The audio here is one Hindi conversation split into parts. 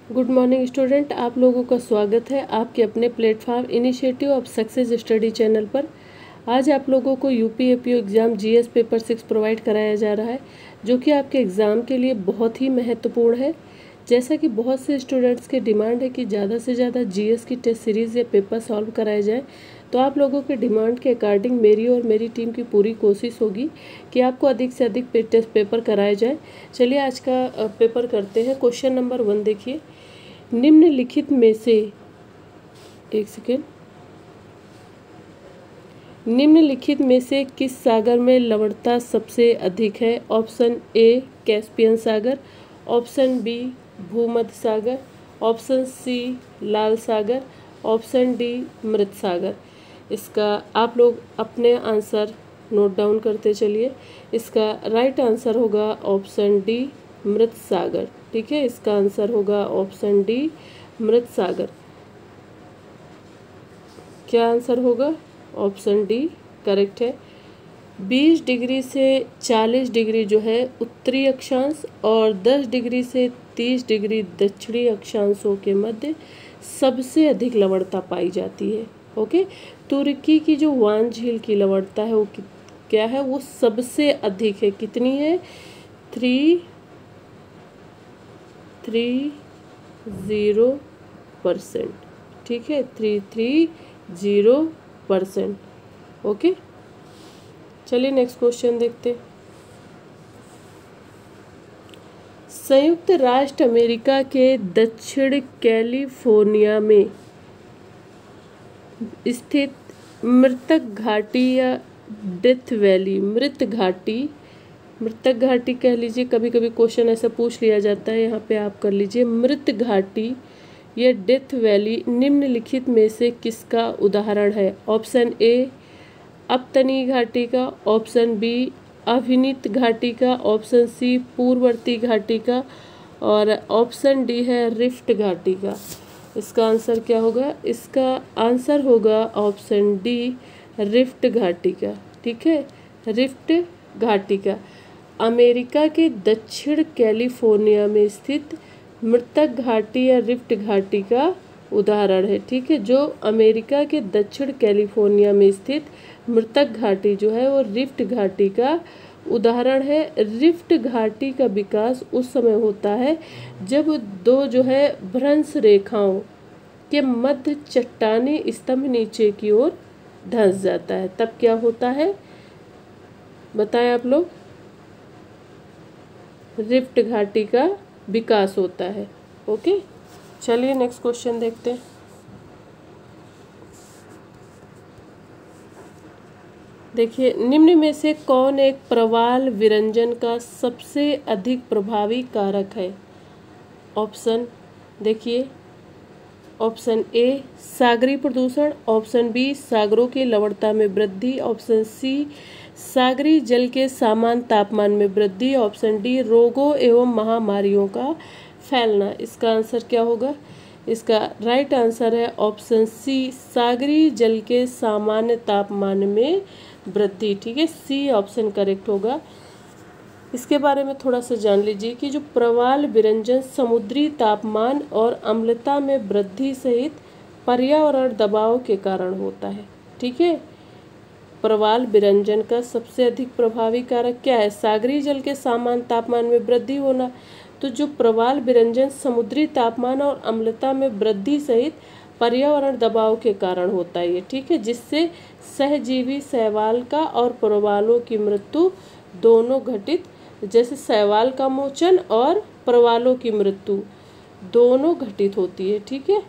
गुड मॉर्निंग स्टूडेंट, आप लोगों का स्वागत है आपके अपने platform initiative of success study channel पर। आज आप लोगों को यूपीएपीओ एग्ज़ाम जीएस पेपर 6 प्रोवाइड कराया जा रहा है, जो कि आपके एग्ज़ाम के लिए बहुत ही महत्वपूर्ण है। जैसा कि बहुत से स्टूडेंट्स की डिमांड है कि ज़्यादा से ज़्यादा जीएस की टेस्ट सीरीज़ या पेपर सॉल्व कराए जाए, तो आप लोगों के डिमांड के अकॉर्डिंग मेरी और मेरी टीम की पूरी कोशिश होगी कि आपको अधिक से अधिक टेस्ट पेपर कराए जाए। चलिए आज का पेपर करते हैं। क्वेश्चन नंबर 1 देखिए, निम्नलिखित में से निम्नलिखित में से किस सागर में लवणता सबसे अधिक है? ऑप्शन ए कैस्पियन सागर, ऑप्शन बी भूमध्य सागर, ऑप्शन सी लाल सागर, ऑप्शन डी मृत सागर। इसका आप लोग अपने आंसर नोट डाउन करते चलिए। इसका राइट आंसर होगा ऑप्शन डी मृत सागर। ठीक है, इसका आंसर होगा ऑप्शन डी मृत सागर। क्या आंसर होगा? ऑप्शन डी करेक्ट है। 20 डिग्री से 40 डिग्री जो है उत्तरी अक्षांश और 10 डिग्री से 30 डिग्री दक्षिणी अक्षांशों के मध्य सबसे अधिक लवणता पाई जाती है। ओके, तुर्की की जो वान झील की लवणता है वो क्या है? वो सबसे अधिक है। कितनी है? 330%। ठीक है, 330%। ओके, चलिए नेक्स्ट क्वेश्चन देखते हैं। संयुक्त राष्ट्र अमेरिका के दक्षिण कैलिफोर्निया में स्थित मृतक घाटी या डेथ वैली, मृतक घाटी कह लीजिए, कभी कभी क्वेश्चन ऐसा पूछ लिया जाता है, यहाँ पे आप कर लीजिए मृत घाटी या डेथ वैली निम्नलिखित में से किसका उदाहरण है? ऑप्शन ए अपतनी घाटी का, ऑप्शन बी अभिनीत घाटी का, ऑप्शन सी पूर्ववर्ती घाटी का और ऑप्शन डी है रिफ्ट घाटी का। इसका आंसर क्या होगा? इसका आंसर होगा ऑप्शन डी रिफ्ट घाटी का। ठीक है, रिफ्ट घाटी का अमेरिका के दक्षिण कैलिफोर्निया में स्थित मृतक घाटी या रिफ्ट घाटी का उदाहरण है। ठीक है, जो अमेरिका के दक्षिण कैलिफोर्निया में स्थित मृतक घाटी जो है वो रिफ्ट घाटी का उदाहरण है। रिफ्ट घाटी का विकास उस समय होता है जब दो जो है भ्रंश रेखाओं के मध्य चट्टानी स्तंभ नीचे की ओर धंस जाता है, तब क्या होता है बताएं आप लोग? रिफ्ट घाटी का विकास होता है। ओके, चलिए नेक्स्ट क्वेश्चन देखते हैं। देखिए, निम्न में से कौन एक प्रवाल विरंजन का सबसे अधिक प्रभावी कारक है? ऑप्शन देखिए, ऑप्शन ए सागरीय प्रदूषण, ऑप्शन बी सागरों की लवणता में वृद्धि, ऑप्शन सी सागरीय जल के सामान्य तापमान में वृद्धि, ऑप्शन डी रोगों एवं महामारियों का फैलना। इसका आंसर क्या होगा? इसका राइट आंसर है ऑप्शन सी सागरीय जल के सामान्य तापमान में वृद्धि। ठीक है, सी ऑप्शन करेक्ट होगा। इसके बारे में थोड़ा सा जान लीजिए कि जो प्रवाल विरंजन समुद्री तापमान और अम्लता में वृद्धि सहित पर्यावरण दबाव के कारण होता है। ठीक है, प्रवाल विरंजन का सबसे अधिक प्रभावी कारक क्या है? सागरीय जल के सामान्य तापमान में वृद्धि होना। तो जो प्रवाल विरंजन समुद्री तापमान और अम्लता में वृद्धि सहित पर्यावरण दबाव के कारण होता है ये। ठीक है, जिससे सहजीवी शैवाल का और प्रवालों की मृत्यु दोनों घटित, जैसे शैवाल का मोचन और प्रवालों की मृत्यु दोनों घटित होती है। ठीक है,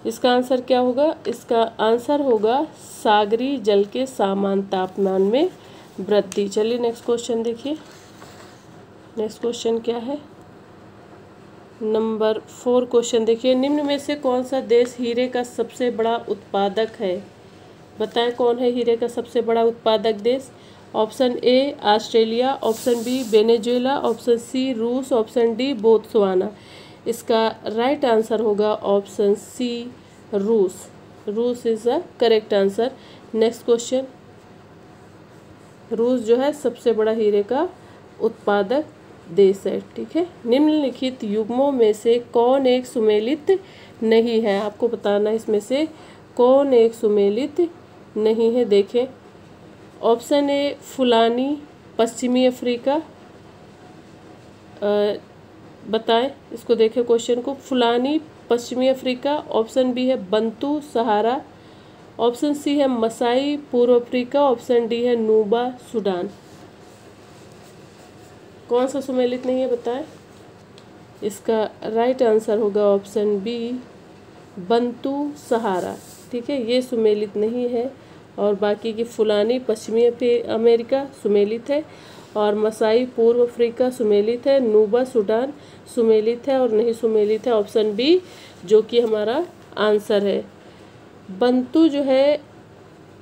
इसका आंसर क्या होगा? इसका आंसर होगा सागरीय जल के सामान्य तापमान में वृद्धि। चलिए नेक्स्ट क्वेश्चन देखिए। नेक्स्ट क्वेश्चन क्या है? नंबर 4 क्वेश्चन देखिए, निम्न में से कौन सा देश हीरे का सबसे बड़ा उत्पादक है? बताएं कौन है हीरे का सबसे बड़ा उत्पादक देश? Option A Australia, option B Venezuela, option C रूस, ऑप्शन डी बोत्सवाना। इसका राइट आंसर होगा ऑप्शन सी रूस। रूस is the correct answer. Next question, रूस जो है सबसे बड़ा हीरे का उत्पादक देश है। ठीक है, निम्नलिखित युग्मों में से कौन एक सुमेलित नहीं है, आपको बताना इसमें से कौन एक सुमेलित नहीं है। देखें, ऑप्शन ए फुलानी पश्चिमी अफ्रीका, बताएं इसको, देखें क्वेश्चन को, फुलानी पश्चिमी अफ्रीका। ऑप्शन बी है बंतू सहारा, ऑप्शन सी है मसाई पूर्व अफ्रीका, ऑप्शन डी है नूबा सूडान। कौन सा सुमेलित नहीं है बताएं। इसका राइट आंसर होगा ऑप्शन बी बंतू सहारा। ठीक है, ये सुमेलित नहीं है, और बाकी की फुलानी पश्चिमी अमेरिका सुमेलित है, और मसाई पूर्व अफ्रीका सुमेलित है, नूबा सूडान सुमेलित है, और नहीं सुमेलित है ऑप्शन बी, जो कि हमारा आंसर है। बंतू जो है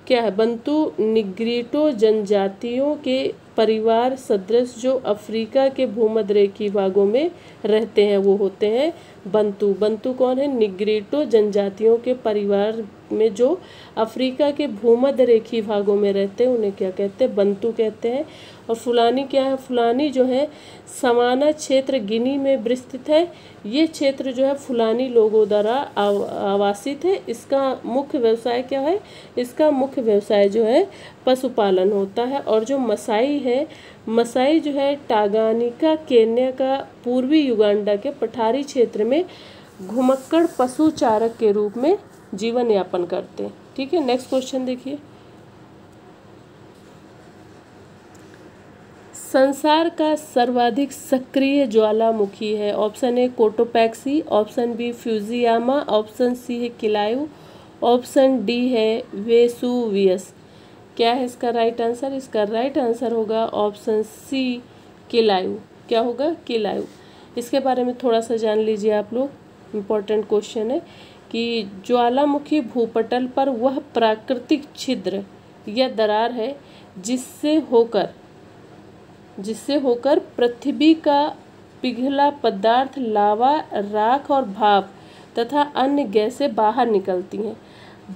क्या है, बंतू निग्रीटो जनजातियों के परिवार सदृश जो अफ्रीका के भूमध्यरेखीय भागों में रहते हैं वो होते हैं बंतू। बंतू कौन है, निग्रीटो जनजातियों के परिवार में जो अफ्रीका के भूमध्यरेखीय भागों में रहते हैं उन्हें क्या कहते हैं, बंतू कहते हैं। और फुलानी क्या है, फुलानी जो है समाना क्षेत्र गिनी में विस्तृत है। ये क्षेत्र जो है फुलानी लोगों द्वारा आवासित है। इसका मुख्य व्यवसाय क्या है, इसका मुख्य व्यवसाय जो है पशुपालन होता है। और जो मसाई है, मसाई जो है टागानिका केन्या का पूर्वी युगांडा के पठारी क्षेत्र में घुमक्कड़ पशु चारक के रूप में जीवन यापन करते हैं। ठीक है, नेक्स्ट क्वेश्चन देखिए, संसार का सर्वाधिक सक्रिय ज्वालामुखी है। Option A Cotopaxi, option B Fujiyama, option C है किलायू, ऑप्शन डी है वेसुवियस। क्या है इसका राइट आंसर, इसका राइट आंसर होगा ऑप्शन सी किलायू। क्या होगा, किलायू। इसके बारे में थोड़ा सा जान लीजिए आप लोग, इम्पोर्टेंट क्वेश्चन है कि ज्वालामुखी भूपटल पर वह प्राकृतिक छिद्र या दरार है जिससे होकर पृथ्वी का पिघला पदार्थ, लावा, राख और भाप तथा अन्य गैसें बाहर निकलती हैं।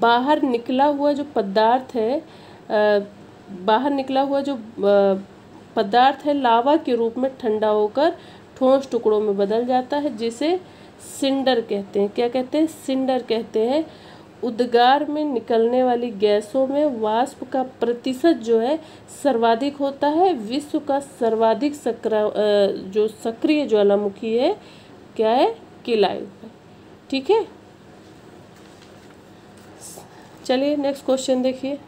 बाहर निकला हुआ जो पदार्थ है लावा के रूप में ठंडा होकर ठोस टुकड़ों में बदल जाता है, जिसे सिंडर कहते हैं। क्या कहते हैं, सिंडर कहते हैं। उद्गार में निकलने वाली गैसों में वाष्प का प्रतिशत जो है सर्वाधिक होता है। विश्व का सर्वाधिक जो सक्रिय ज्वालामुखी है क्या है, किलायू। ठीक है, चलिए नेक्स्ट क्वेश्चन देखिए,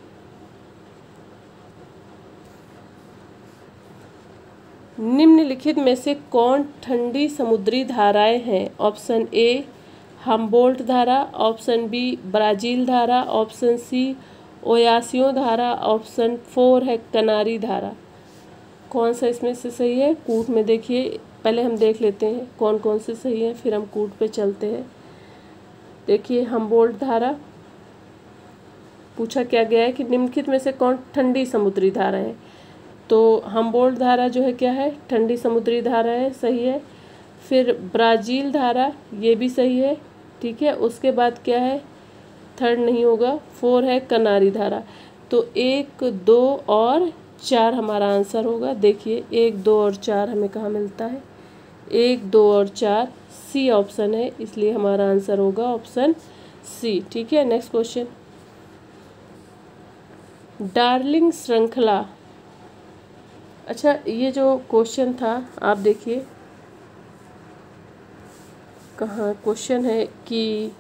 निम्नलिखित में से कौन ठंडी समुद्री धाराएं हैं। ऑप्शन ए हम्बोल्ट धारा, ऑप्शन बी ब्राजील धारा, ऑप्शन सी ओयासियो धारा, ऑप्शन 4 है कनारी धारा। कौन सा इसमें से सही है, कूट में देखिए। पहले हम देख लेते हैं कौन कौन से सही है, फिर हम कूट पे चलते हैं। देखिए, हम्बोल्ट धारा पूछा क्या गया है कि निम्नलिखित में से कौन ठंडी समुद्री धारा है, तो हम्बोल्ट धारा जो है क्या है, ठंडी समुद्री धारा है, सही है। फिर ब्राज़ील धारा, ये भी सही है। ठीक है, उसके बाद क्या है, थर्ड नहीं होगा, 4 है कनारी धारा। तो 1, 2 और 4 हमारा आंसर होगा। देखिए 1, 2 और 4 हमें कहाँ मिलता है, 1, 2 और 4 सी ऑप्शन है, इसलिए हमारा आंसर होगा ऑप्शन सी। ठीक है, नेक्स्ट क्वेश्चन, डार्लिंग श्रृंखला। अच्छा, ये जो क्वेश्चन था आप देखिए कहाँ क्वेश्चन है कि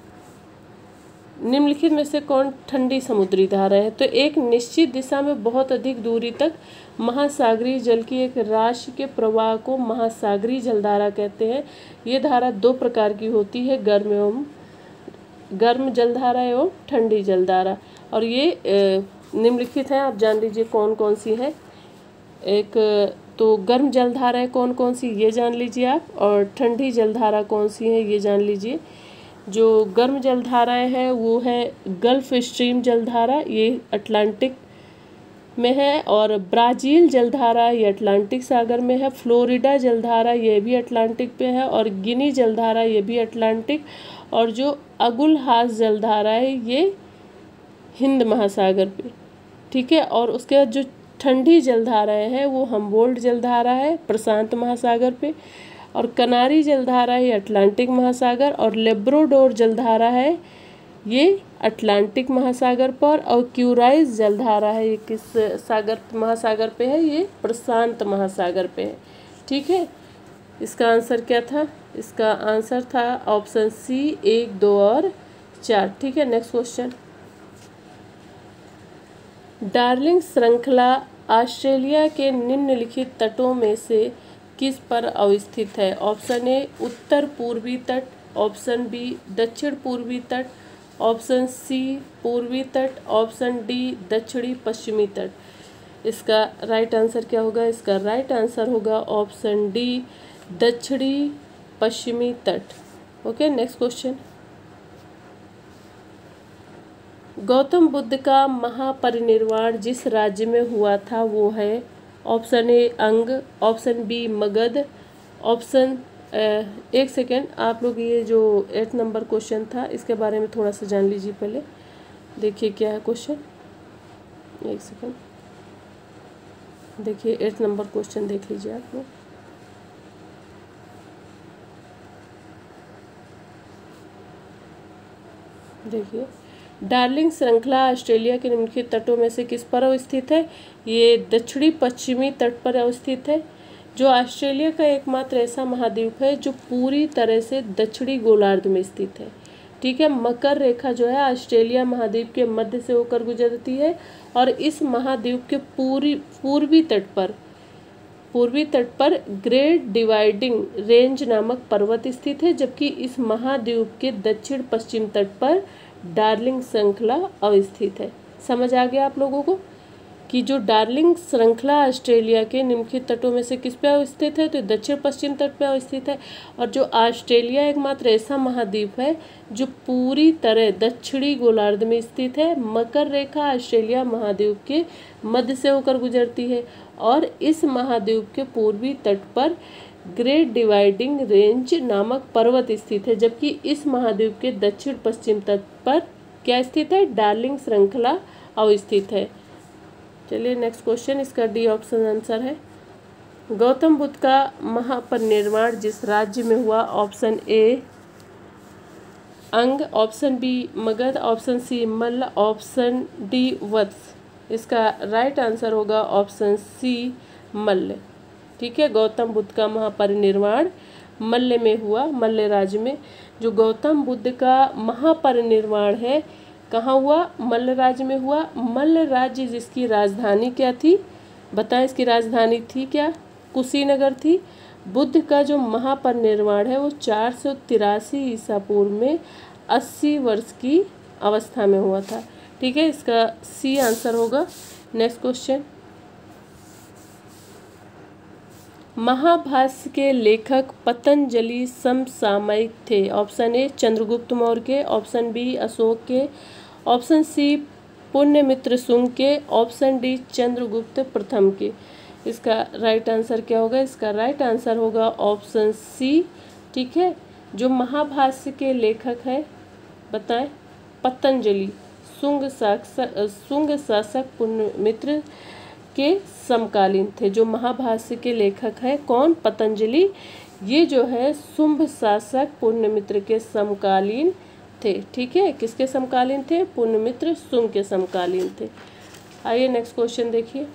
निम्नलिखित में से कौन ठंडी समुद्री धारा है। तो एक निश्चित दिशा में बहुत अधिक दूरी तक महासागरीय जल की एक राशि के प्रवाह को महासागरीय जलधारा कहते हैं। ये धारा 2 प्रकार की होती है, गर्म जलधारा एवं ठंडी जलधारा। और ये निम्नलिखित है, आप जान लीजिए कौन कौन सी है। एक तो गर्म जलधाराएं कौन कौन सी ये जान लीजिए आप, और ठंडी जलधारा कौन सी है ये जान लीजिए। जो गर्म जलधाराएं हैं वो है गल्फ स्ट्रीम जलधारा, ये अटलांटिक में है, और ब्राज़ील जलधारा ये अटलांटिक सागर में है, फ्लोरिडा जलधारा ये भी अटलांटिक पे है, और गिनी जलधारा ये भी अटलांटिक, और जो अगुलहास जलधारा है ये हिंद महासागर पे। ठीक है, और उसके बाद जो ठंडी जलधाराएं हैं वो हम्बोल्ट जलधारा है प्रशांत महासागर पे, और कनारी जलधारा है अटलांटिक महासागर, और लेब्राडोर जलधारा है ये अटलांटिक महासागर पर, और क्यूराइस जलधारा है ये किस सागर महासागर पे है, ये प्रशांत महासागर पे है। ठीक है, इसका आंसर क्या था? इसका आंसर था ऑप्शन सी 1, 2 और 4। ठीक है, नेक्स्ट क्वेश्चन। डार्लिंग श्रृंखला ऑस्ट्रेलिया के निम्नलिखित तटों में से किस पर अवस्थित है? ऑप्शन ए उत्तर पूर्वी तट, ऑप्शन बी दक्षिण पूर्वी तट, ऑप्शन सी पूर्वी तट, ऑप्शन डी दक्षिणी पश्चिमी तट। इसका राइट आंसर क्या होगा? इसका राइट आंसर होगा ऑप्शन डी दक्षिणी पश्चिमी तट। Okay, next question. Gautam Buddha का महापरिनिर्वाण जिस राज्य में हुआ था वो है? Option A Anga, option B Magadh, option एक सेकेंड, आप लोग ये जो 8 नंबर क्वेश्चन था इसके बारे में थोड़ा सा जान लीजिए पहले। देखिए क्या है क्वेश्चन, एक सेकेंड, देखिए 8 नंबर क्वेश्चन देख लीजिए आप लोग। देखिए, डार्लिंग श्रृंखला ऑस्ट्रेलिया के निम्नलिखित तटों में से किस पर अवस्थित है? ये दक्षिणी पश्चिमी तट पर अवस्थित है, जो ऑस्ट्रेलिया का एकमात्र ऐसा महाद्वीप है जो पूरी तरह से दक्षिणी गोलार्ध में स्थित है। ठीक है, मकर रेखा जो है ऑस्ट्रेलिया महाद्वीप के मध्य से होकर गुजरती है, और इस महाद्वीप के पूर्वी तट पर ग्रेट डिवाइडिंग रेंज नामक पर्वत स्थित है, जबकि इस महाद्वीप के दक्षिण पश्चिम तट पर डार्लिंग श्रृंखला अवस्थित है। समझ आ गया आप लोगों को कि जो डार्लिंग श्रृंखला ऑस्ट्रेलिया के निम्नलिखित तटों में से किस पे अवस्थित है? तो दक्षिण पश्चिम तट पे अवस्थित है, और जो ऑस्ट्रेलिया एकमात्र ऐसा महाद्वीप है जो पूरी तरह दक्षिणी गोलार्ध में स्थित है। मकर रेखा ऑस्ट्रेलिया महाद्वीप के मध्य से होकर गुजरती है, और इस महाद्वीप के पूर्वी तट पर ग्रेट डिवाइडिंग रेंज नामक पर्वत स्थित है, जबकि इस महाद्वीप के दक्षिण पश्चिम तट पर क्या स्थित है? डार्लिंग श्रृंखला अवस्थित है। चलिए नेक्स्ट क्वेश्चन, इसका डी ऑप्शन आंसर है। गौतम बुद्ध का महापरिनिर्वाण जिस राज्य में हुआ? Option A Anga, option B Magadh, option C Malla, option D Vatsa. इसका राइट आंसर होगा ऑप्शन सी मल्ल। ठीक है, गौतम बुद्ध का महापरिनिर्वाण मल्ल में हुआ, मल्ल राज्य में। जो गौतम बुद्ध का महापरिनिर्वाण है कहाँ हुआ? मल्ल राज्य में हुआ। मल्ल राज्य जिसकी राजधानी क्या थी? बताएं, इसकी राजधानी थी क्या? कुशीनगर थी। बुद्ध का जो महापरिनिर्वाण है वो 483 ईसा पूर्व में 80 वर्ष की अवस्था में हुआ था। ठीक है, इसका सी आंसर होगा। नेक्स्ट क्वेश्चन, महाभाष्य के लेखक पतंजलि समसामयिक थे? ऑप्शन ए चंद्रगुप्त मौर्य के, ऑप्शन बी अशोक के, ऑप्शन सी पुण्यमित्र शुंग के, ऑप्शन डी चंद्रगुप्त प्रथम के। इसका राइट आंसर क्या होगा? इसका राइट आंसर होगा ऑप्शन सी। ठीक है, जो महाभाष्य के लेखक है बताएं? पतंजलि शुंग शासक पुण्यमित्र के समकालीन थे। जो महाभाष्य के लेखक है कौन? पतंजलि। ये जो है शुंग शासक पुण्यमित्र के समकालीन थे। ठीक है, किसके समकालीन थे? पुण्यमित्र शुंग के समकालीन थे। आइए नेक्स्ट क्वेश्चन देखिए।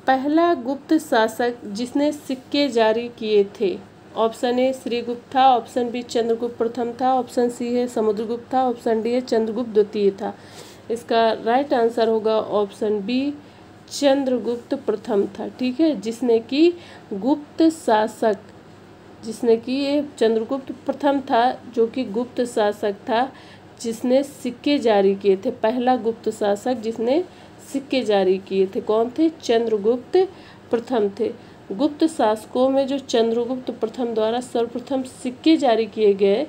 पहला गुप्त शासक जिसने सिक्के जारी किए थे? ऑप्शन ए श्रीगुप्त था, ऑप्शन बी चंद्रगुप्त प्रथम था, ऑप्शन सी है समुद्रगुप्त था, ऑप्शन डी है चंद्रगुप्त द्वितीय था। इसका राइट आंसर होगा ऑप्शन बी चंद्रगुप्त प्रथम था। ठीक है, जिसने कि गुप्त शासक, जिसने कि ये चंद्रगुप्त प्रथम था जो कि गुप्त शासक था जिसने सिक्के जारी किए थे। पहला गुप्त शासक जिसने सिक्के जारी किए थे कौन थे? चंद्रगुप्त प्रथम थे। गुप्त शासकों में जो चंद्रगुप्त प्रथम द्वारा सर्वप्रथम सिक्के जारी किए गए,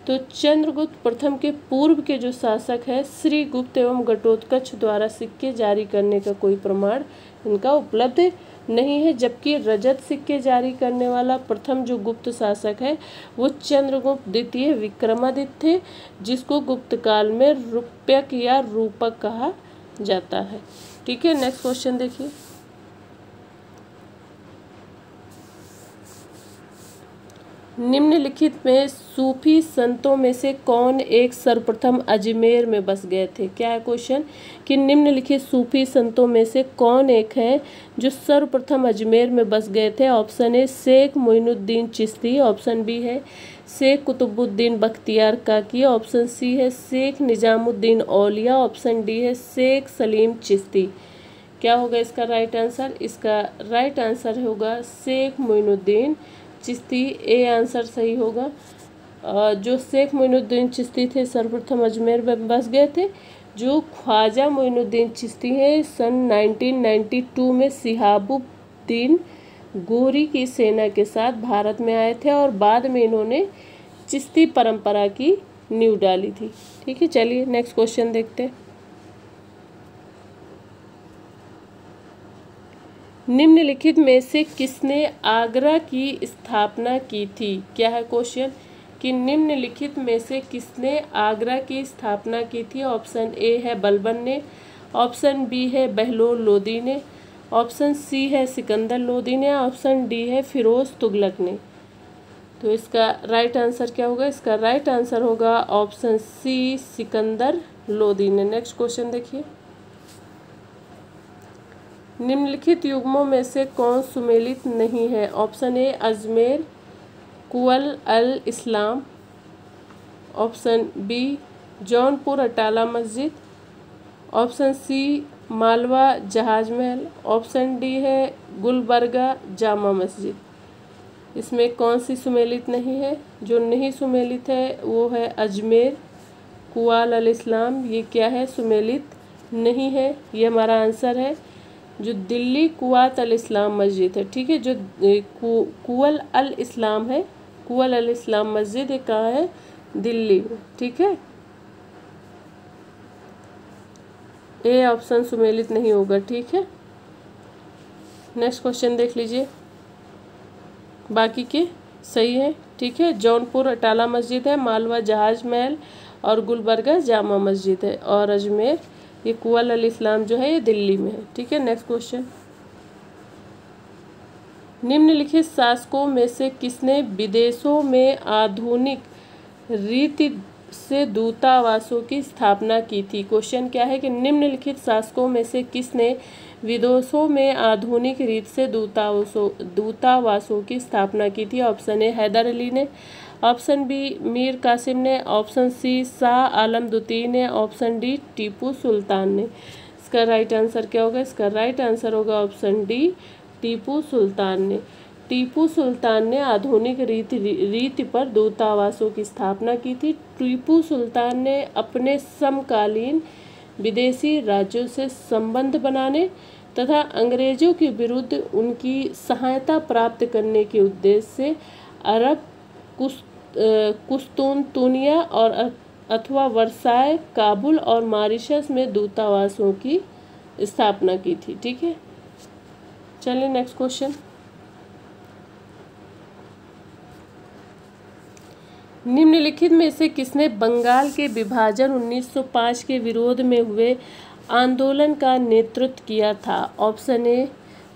तो चंद्रगुप्त प्रथम के पूर्व के जो शासक है श्रीगुप्त एवं घटोत्कच द्वारा सिक्के जारी करने का कोई प्रमाण इनका उपलब्ध नहीं है, जबकि रजत सिक्के जारी करने वाला प्रथम जो गुप्त शासक है वो चंद्रगुप्त द्वितीय विक्रमादित्य थे, जिसको गुप्त काल में रूप्यक या रूपक कहा जाता है। ठीक है, नेक्स्ट क्वेश्चन देखिए। निम्नलिखित में सूफी संतों में से कौन एक सर्वप्रथम अजमेर में बस गए थे? क्या है क्वेश्चन कि निम्नलिखित सूफी संतों में से कौन एक है जो सर्वप्रथम अजमेर में बस गए थे? Option A Sheikh Moinuddin Chishti, option B है शेख कुतुबुद्दीन बख्तियार काकी, ऑप्शन सी है शेख निजामुद्दीन औलिया, ऑप्शन डी है शेख सलीम चिश्ती। क्या होगा इसका राइट आंसर? इसका राइट आंसर होगा शेख मोइनुद्दीन चिश्ती। ए आंसर सही होगा। जो शेख मोइनुद्दीन चिश्ती थे सर्वप्रथम अजमेर में बस गए थे। जो ख्वाजा मोइनुद्दीन चिश्ती हैं सन 1992 में सिहाबुद्दीन गोरी की सेना के साथ भारत में आए थे और बाद में इन्होंने चिश्ती परंपरा की नींव डाली थी। ठीक है, चलिए नेक्स्ट क्वेश्चन देखते हैं। निम्नलिखित में से किसने आगरा की स्थापना की थी? क्या है क्वेश्चन कि निम्नलिखित में से किसने आगरा की स्थापना की थी? ऑप्शन ए है बलबन ने, ऑप्शन बी है बहलोल लोदी ने, ऑप्शन सी है सिकंदर लोदी ने, ऑप्शन डी है फिरोज तुगलक ने। तो इसका राइट आंसर क्या होगा? इसका राइट आंसर होगा ऑप्शन सी सिकंदर लोदी ने। नेक्स्ट क्वेश्चन देखिए। निम्नलिखित युग्मों में से कौन सुमेलित नहीं है? Option A Ajmer Quwwat al Islam, option B Jaunpur Atala Masjid, option सी मालवा जहाज महल, ऑप्शन डी है गुलबर्गा जामा मस्जिद। इसमें कौन सी सुमेलित नहीं है? जो नहीं सुमेलित है वो है अजमेर कुआल अल इस्लाम। ये क्या है? सुमेलित नहीं है। ये हमारा आंसर है। जो दिल्ली कुआत अल इस्लाम मस्जिद है, ठीक है, जो कुअल अल इस्लाम है, कुअल अल इस्लाम मस्जिद ये कहाँ है? दिल्ली में। ठीक है, ए ऑप्शन सुमेलित नहीं होगा। ठीक है, नेक्स्ट क्वेश्चन देख लीजिए। बाकी के सही है। ठीक है, जौनपुर अटाला मस्जिद है, मालवा जहाज महल और गुलबर्गा जामा मस्जिद है, और अजमेर ये कुअल अल इस्लाम जो है ये दिल्ली में है। ठीक है, नेक्स्ट क्वेश्चन। निम्नलिखित शासकों में से किसने विदेशों में आधुनिक रीति से दूतावासों की स्थापना की थी? क्वेश्चन क्या है कि निम्नलिखित शासकों में से किसने विदेशों में आधुनिक रीति से दूतावासों की स्थापना की थी? ऑप्शन ए हैदर अली ने, ऑप्शन बी मीर कासिम ने, ऑप्शन सी शाह आलम द्वितीय ने, ऑप्शन डी टीपू सुल्तान ने। इसका राइट आंसर क्या होगा? इसका राइट आंसर होगा ऑप्शन डी टीपू सुल्तान ने। टीपू सुल्तान ने आधुनिक रीति पर दूतावासों की स्थापना की थी। टीपू सुल्तान ने अपने समकालीन विदेशी राज्यों से संबंध बनाने तथा अंग्रेजों के विरुद्ध उनकी सहायता प्राप्त करने के उद्देश्य से अरब कुस्तुनतुनिया और अथवा वर्साय, काबुल और मॉरिशस में दूतावासों की स्थापना की थी। ठीक है, चलिए नेक्स्ट क्वेश्चन। निम्नलिखित में से किसने बंगाल के विभाजन 1905 के विरोध में हुए आंदोलन का नेतृत्व किया था? Option A,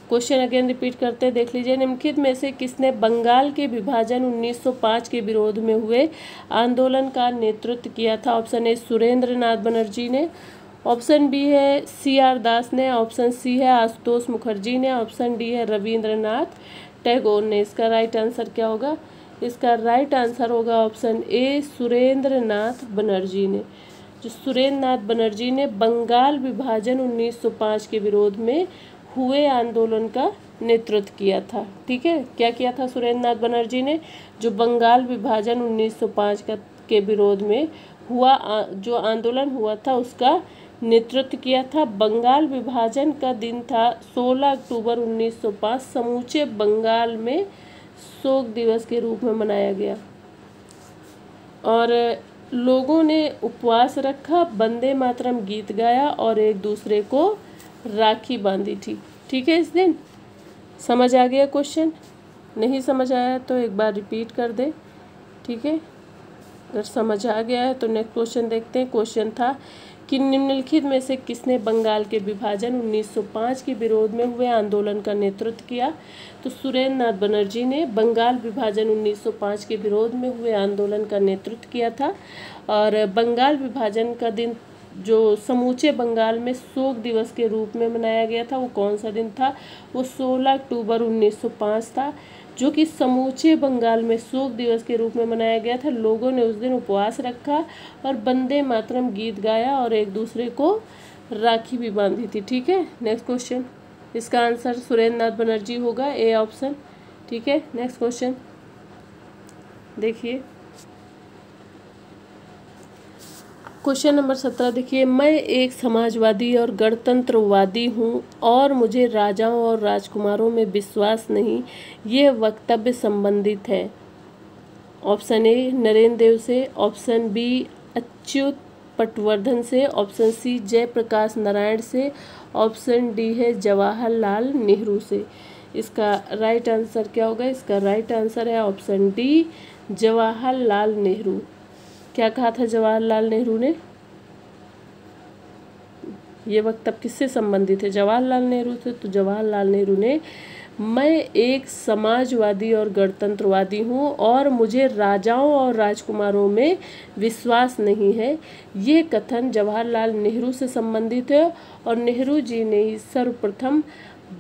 question again repeat करते हैं, देख लीजिए। निम्नलिखित में से किसने बंगाल के विभाजन 1905 के विरोध में हुए आंदोलन का नेतृत्व किया था? ऑप्शन ए सुरेंद्र नाथ बनर्जी ने, ऑप्शन बी है CR दास ने, ऑप्शन सी है आशुतोष मुखर्जी ने, ऑप्शन डी है रविंद्रनाथ टैगोर ने। इसका राइट आंसर क्या होगा? इसका राइट आंसर होगा ऑप्शन ए सुरेंद्र नाथ बनर्जी ने। जो सुरेंद्र नाथ बनर्जी ने बंगाल विभाजन 1905 के विरोध में हुए आंदोलन का नेतृत्व किया था। ठीक है, क्या किया था सुरेंद्र नाथ बनर्जी ने? जो बंगाल विभाजन 1905 के विरोध में हुआ जो आंदोलन हुआ था उसका नेतृत्व किया था। बंगाल विभाजन का दिन था 16 अक्टूबर 1905। समूचे बंगाल में शोक दिवस के रूप में मनाया गया और लोगों ने उपवास रखा, वंदे मातरम गीत गाया और एक दूसरे को राखी बांधी थी। ठीक है, इस दिन समझ आ गया क्वेश्चन? नहीं समझ आया तो एक बार रिपीट कर दे, ठीक है। अगर समझ आ गया है तो नेक्स्ट क्वेश्चन देखते हैं। क्वेश्चन था कि निम्नलिखित में से किसने बंगाल के विभाजन 1905 के विरोध में हुए आंदोलन का नेतृत्व किया? तो सुरेंद्र नाथ बनर्जी ने बंगाल विभाजन 1905 के विरोध में हुए आंदोलन का नेतृत्व किया था। और बंगाल विभाजन का दिन जो समूचे बंगाल में शोक दिवस के रूप में मनाया गया था, वो कौन सा दिन था? वो 16 अक्टूबर 1905 था, जो कि समूचे बंगाल में शोक दिवस के रूप में मनाया गया था। लोगों ने उस दिन उपवास रखा और वंदे मातरम गीत गाया और एक दूसरे को राखी भी बांधी थी, ठीक है। नेक्स्ट क्वेश्चन, इसका आंसर सुरेंद्र नाथ बनर्जी होगा, ए ऑप्शन, ठीक है। नेक्स्ट क्वेश्चन देखिए, क्वेश्चन नंबर 17 देखिए, मैं एक समाजवादी और गणतंत्रवादी हूँ और मुझे राजाओं और राजकुमारों में विश्वास नहीं, ये वक्तव्य संबंधित है। ऑप्शन ए नरेंद्र देव से, ऑप्शन बी अच्युत पटवर्धन से, ऑप्शन सी जयप्रकाश नारायण से, ऑप्शन डी है जवाहरलाल नेहरू से। इसका राइट आंसर क्या होगा? इसका राइट आंसर है ऑप्शन डी जवाहरलाल नेहरू। क्या कहा था जवाहरलाल नेहरू ने? ये वक्तव्य किससे संबंधित है? जवाहरलाल नेहरू से। तो जवाहरलाल नेहरू ने मैं एक समाजवादी और गणतंत्रवादी हूँ और मुझे राजाओं और राजकुमारों में विश्वास नहीं है, ये कथन जवाहरलाल नेहरू से संबंधित है। और नेहरू जी ने सर्वप्रथम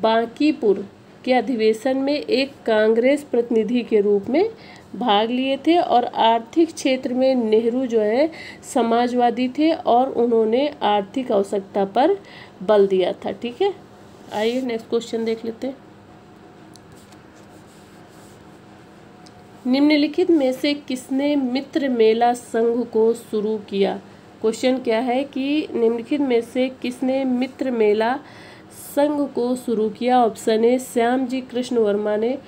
बांकीपुर के अधिवेशन में एक कांग्रेस प्रतिनिधि के रूप में भाग लिए थे और आर्थिक क्षेत्र में नेहरू जो है समाजवादी थे और उन्होंने आर्थिक आवश्यकता पर बल दिया था, ठीक है। आइए नेक्स्ट क्वेश्चन देख लेते हैं। निम्नलिखित में से किसने मित्र मेला संघ को शुरू किया? क्वेश्चन क्या है कि निम्नलिखित में से किसने मित्र मेला संघ को शुरू किया? ऑप्शन ए श्यामजी कृष्ण वर्मा ने,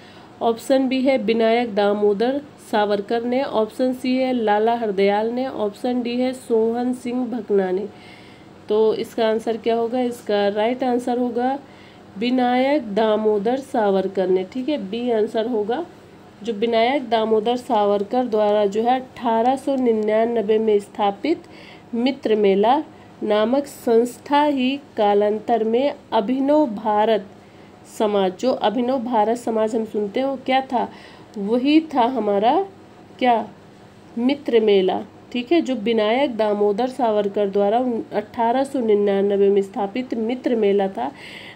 ऑप्शन बी है विनायक दामोदर सावरकर ने, ऑप्शन सी है लाला हरदयाल ने, ऑप्शन डी है सोहन सिंह भकना ने। तो इसका आंसर क्या होगा? इसका राइट आंसर होगा विनायक दामोदर सावरकर ने, ठीक है। बी आंसर होगा। जो विनायक दामोदर सावरकर द्वारा जो है 1899 में स्थापित मित्र मेला नामक संस्था ही कालांतर में अभिनव भारत समाज, जो अभिनव भारत समाज हम सुनते हैं वो क्या था? वही था हमारा क्या? मित्र मेला, ठीक है। जो विनायक दामोदर सावरकर द्वारा 1899 में स्थापित मित्र मेला था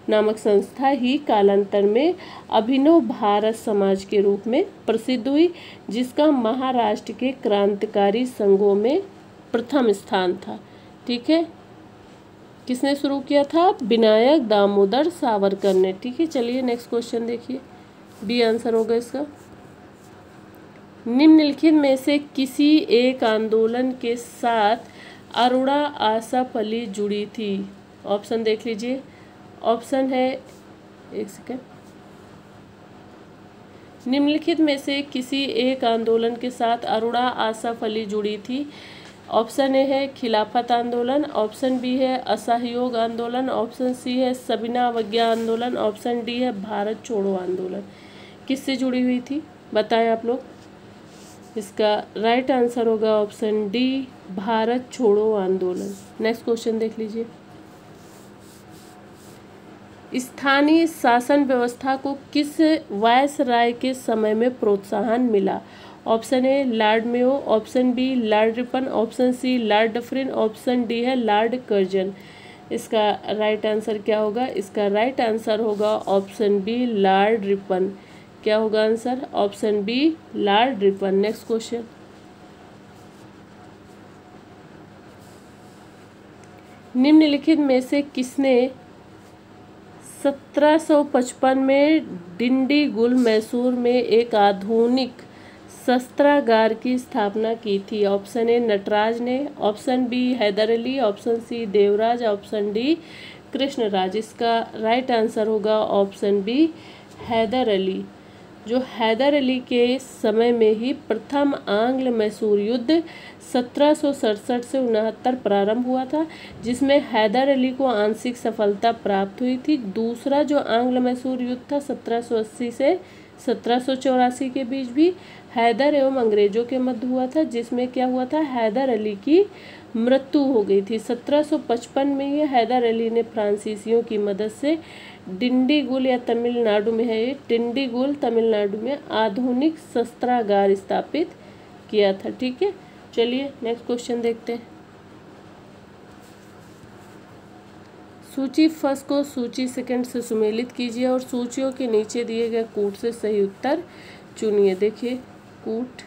नामक संस्था ही कालांतर में अभिनव भारत समाज के रूप में प्रसिद्ध हुई, जिसका महाराष्ट्र के क्रांतिकारी संघों में प्रथम स्थान था, ठीक है। किसने शुरू किया था? विनायक दामोदर सावरकर ने, ठीक है। चलिए नेक्स्ट क्वेश्चन देखिए, बी आंसर होगा इसका। निम्नलिखित में से किसी एक आंदोलन के साथ अरुणा आसफ अली जुड़ी थी? ऑप्शन देख लीजिए। ऑप्शन है, एक सेकेंड, निम्नलिखित में से किसी एक आंदोलन के साथ अरुणा आसफ अली जुड़ी थी? ऑप्शन ए है खिलाफत आंदोलन, ऑप्शन बी है असहयोग आंदोलन, ऑप्शन सी है सबिना अवज्ञा आंदोलन, ऑप्शन डी है भारत छोड़ो आंदोलन। किससे जुड़ी हुई थी बताएं आप लोग? इसका राइट आंसर होगा ऑप्शन डी भारत छोड़ो आंदोलन। नेक्स्ट क्वेश्चन देख लीजिए। स्थानीय शासन व्यवस्था को किस वायसराय के समय में प्रोत्साहन मिला? Option A Lord Mayo, option B Lord Ripon, option C Lord Dufferin, option D है लॉर्ड कर्जन। इसका राइट आंसर क्या होगा? इसका राइट आंसर होगा ऑप्शन बी लॉर्ड रिपन। क्या होगा answer? Option B Lord Ripon. Next question, निम्नलिखित में से किसने 1755 में डिंडीगुल मैसूर में एक आधुनिक शस्त्रागार की स्थापना की थी? ऑप्शन ए नटराज ने, option B Haidar Ali, option C Devraj, option D Krishnaraj. इसका राइट आंसर होगा ऑप्शन बी हैदर अली। जो हैदर अली के समय में ही प्रथम आंग्ल मैसूर युद्ध 1767 से 69 प्रारंभ हुआ था, जिसमें हैदर अली को आंशिक सफलता प्राप्त हुई थी। दूसरा जो आंग्ल मैसूर युद्ध था 1780 से 1784 के बीच भी हैदर एवं अंग्रेजों के मध्य हुआ था, जिसमें क्या हुआ था, हैदर अली की मृत्यु हो गई थी। 1755 में ये हैदर अली ने फ्रांसीसियों की मदद से डिंडीगुल या तमिलनाडु में है, डिंडीगुल तमिलनाडु में आधुनिक शस्त्रागार स्थापित किया था। ठीक है, चलिए नेक्स्ट क्वेश्चन देखते हैं। सूची फर्स्ट को सूची सेकंड से सुमेलित कीजिए और सूचियों के नीचे दिए गए कूट से सही उत्तर चुनिए। देखिए कूट,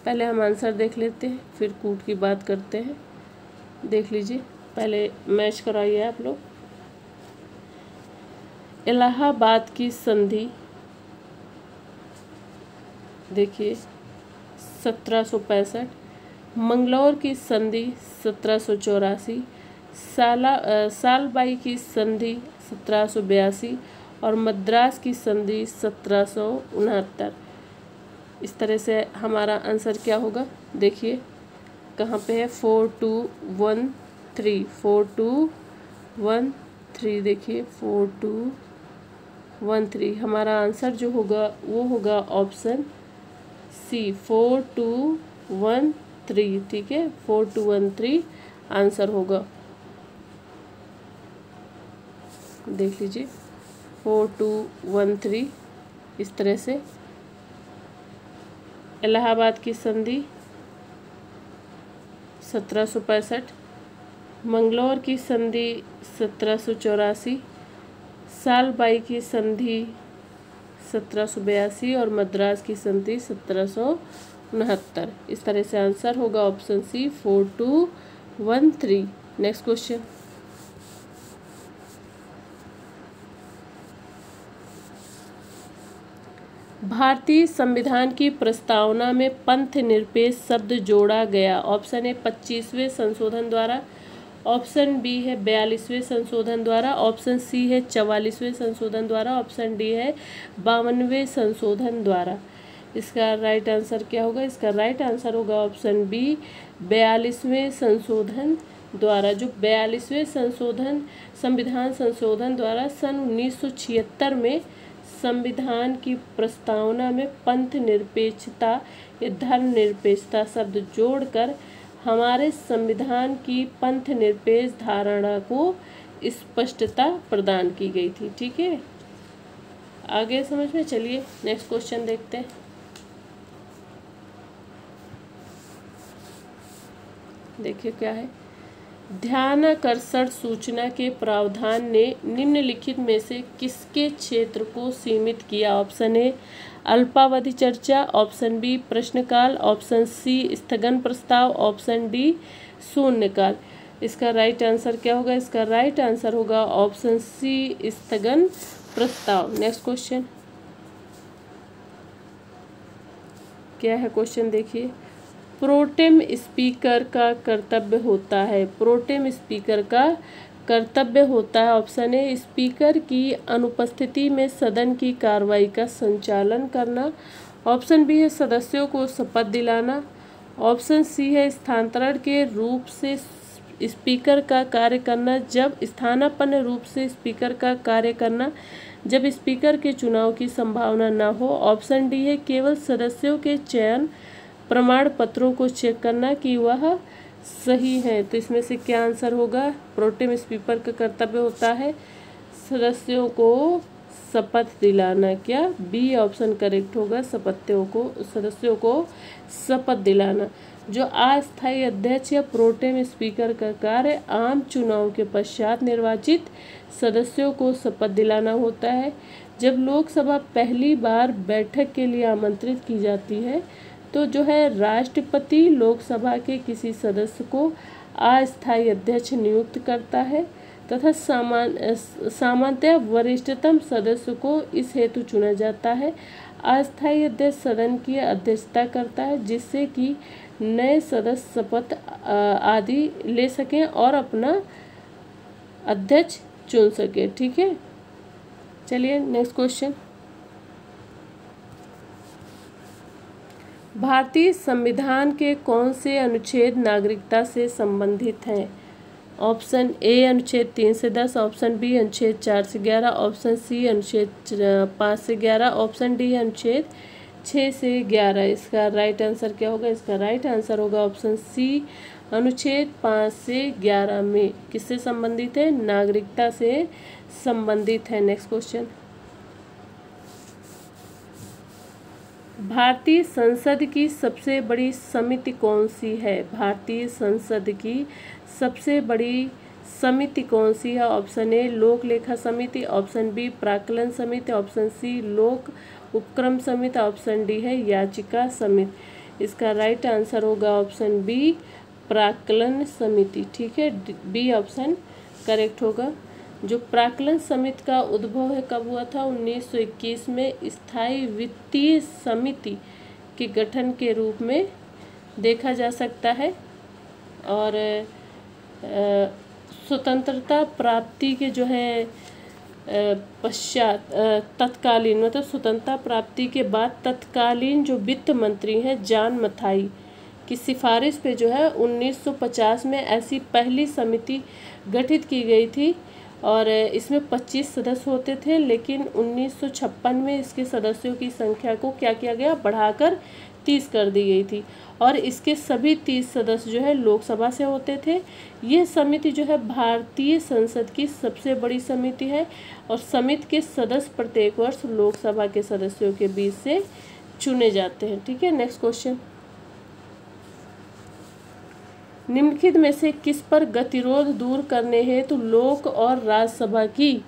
पहले हम आंसर देख लेते हैं फिर कूट की बात करते हैं। देख लीजिए, पहले मैच कराइए आप लोग। इलाहाबाद की संधि देखिए 1765, मंगलौर की संधि 1784, सालबाई की संधि 1782 और मद्रास की संधि 1769। इस तरह से हमारा आंसर क्या होगा, देखिए कहाँ पे है, 4213, 4213, देखिए 4213। हमारा आंसर जो होगा वो होगा ऑप्शन सी 4213। ठीक है, 4213 आंसर होगा। देख लीजिए 4213। इस तरह से इलाहाबाद की संधि 1765, मंगलौर की संधि 1784, सालबाई की संधि 1782 और मद्रास की संधि 1769। इस तरह से आंसर होगा ऑप्शन सी 4213। Next question. भारतीय संविधान की प्रस्तावना में पंथ निरपेक्ष शब्द जोड़ा गया। ऑप्शन ए 25वें संशोधन द्वारा, ऑप्शन बी है 42वें संशोधन द्वारा, ऑप्शन सी है 44वें संशोधन द्वारा, ऑप्शन डी है 52वें संशोधन द्वारा। इसका राइट आंसर क्या होगा, इसका राइट आंसर होगा ऑप्शन बी 42वें संशोधन द्वारा। जो 42वें संविधान संशोधन द्वारा सन 1976 में संविधान की प्रस्तावना में पंथ निरपेक्षता या धर्म निरपेक्षता शब्द जोड़कर हमारे संविधान की पंथ निरपेक्ष धारणा को स्पष्टता प्रदान की गई थी। ठीक है, आगे समझ में। चलिए नेक्स्ट क्वेश्चन देखते हैं। देखिए क्या है, ध्यानाकर्षण सूचना के प्रावधान ने निम्नलिखित में से किसके क्षेत्र को सीमित किया। ऑप्शन ए अल्पावधि चर्चा, ऑप्शन बी प्रश्नकाल, ऑप्शन सी स्थगन प्रस्ताव, ऑप्शन डी शून्यकाल। इसका राइट आंसर क्या होगा, इसका राइट आंसर होगा ऑप्शन सी स्थगन प्रस्ताव। नेक्स्ट क्वेश्चन क्या है, क्वेश्चन देखिए, प्रोटेम स्पीकर का कर्तव्य होता है। प्रोटेम स्पीकर का कर्तव्य होता है ऑप्शन ए स्पीकर की अनुपस्थिति में सदन की कार्रवाई का संचालन करना, ऑप्शन बी है सदस्यों को शपथ दिलाना, ऑप्शन सी है स्थानांतरण के रूप से स्पीकर का कार्य करना जब स्थानापन्न रूप से स्पीकर का कार्य करना जब स्पीकर के चुनाव की संभावना न हो, ऑप्शन डी है केवल सदस्यों के चयन प्रमाण पत्रों को चेक करना कि वह सही है। तो इसमें से क्या आंसर होगा, प्रोटेम स्पीकर का कर्तव्य होता है सदस्यों को शपथ दिलाना। क्या बी ऑप्शन करेक्ट होगा, सदस्यों को शपथ दिलाना। जो अस्थायी अध्यक्ष या प्रोटेम स्पीकर का कार्य आम चुनाव के पश्चात निर्वाचित सदस्यों को शपथ दिलाना होता है। जब लोकसभा पहली बार बैठक के लिए आमंत्रित की जाती है तो जो है राष्ट्रपति लोकसभा के किसी सदस्य को अस्थायी अध्यक्ष नियुक्त करता है तथा सामान्यतः वरिष्ठतम सदस्य को इस हेतु चुना जाता है। अस्थायी अध्यक्ष सदन की अध्यक्षता करता है जिससे कि नए सदस्य शपथ आदि ले सकें और अपना अध्यक्ष चुन सके। ठीक है, चलिए नेक्स्ट क्वेश्चन। भारतीय संविधान के कौन से अनुच्छेद नागरिकता से संबंधित हैं? ऑप्शन ए अनुच्छेद 3 से 10, ऑप्शन बी अनुच्छेद 4 से 11, ऑप्शन सी अनुच्छेद 5 से 11, ऑप्शन डी अनुच्छेद 6 से 11। इसका राइट आंसर क्या होगा? इसका राइट आंसर होगा ऑप्शन सी अनुच्छेद 5 से 11 में किससे संबंधित है? नागरिकता से संबंधित है। नेक्स्ट क्वेश्चन, भारतीय संसद की सबसे बड़ी समिति कौन सी है? भारतीय संसद की सबसे बड़ी समिति कौन सी है? ऑप्शन ए लोक लेखा समिति, ऑप्शन बी प्राक्कलन समिति, ऑप्शन सी लोक उपक्रम समिति, ऑप्शन डी है याचिका समिति। इसका राइट आंसर होगा ऑप्शन बी प्राक्कलन समिति। ठीक है, बी ऑप्शन करेक्ट होगा। जो प्राक्कलन समिति का उद्भव है कब हुआ था? 1921 में स्थायी वित्तीय समिति के गठन के रूप में देखा जा सकता है। और स्वतंत्रता प्राप्ति के जो है पश्चात तत्कालीन मतलब स्वतंत्रता प्राप्ति के बाद तत्कालीन जो वित्त मंत्री हैं जॉन मथाई की सिफारिश पे जो है 1950 में ऐसी पहली समिति गठित की गई थी और इसमें 25 सदस्य होते थे, लेकिन 1956 में इसके सदस्यों की संख्या को क्या किया गया? बढ़ाकर 30 कर दी गई थी और इसके सभी 30 सदस्य जो है लोकसभा से होते थे। यह समिति जो है भारतीय संसद की सबसे बड़ी समिति है और समिति के सदस्य प्रत्येक वर्ष लोकसभा के सदस्यों के बीच से चुने जाते हैं। ठीक है, नेक्स्ट क्वेश्चन, निम्नलिखित में से किस पर गतिरोध दूर करने हेतु लोक और राज्यसभा की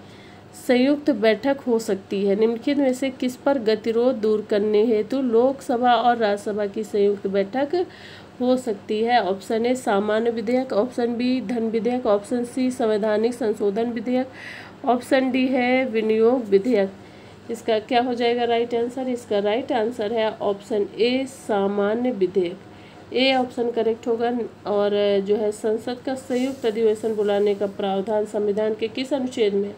संयुक्त बैठक हो सकती है? निम्नलिखित में से किस पर गतिरोध दूर करने हेतु लोकसभा और राज्यसभा की संयुक्त बैठक हो सकती है? ऑप्शन ए सामान्य विधेयक, ऑप्शन बी धन विधेयक, ऑप्शन सी संवैधानिक संशोधन विधेयक, ऑप्शन डी है विनियोग विधेयक। इसका क्या हो जाएगा राइट आंसर? इसका राइट आंसर है ऑप्शन ए सामान्य विधेयक। ए ऑप्शन करेक्ट होगा। और जो है संसद का संयुक्त अधिवेशन बुलाने का प्रावधान संविधान के किस अनुच्छेद में?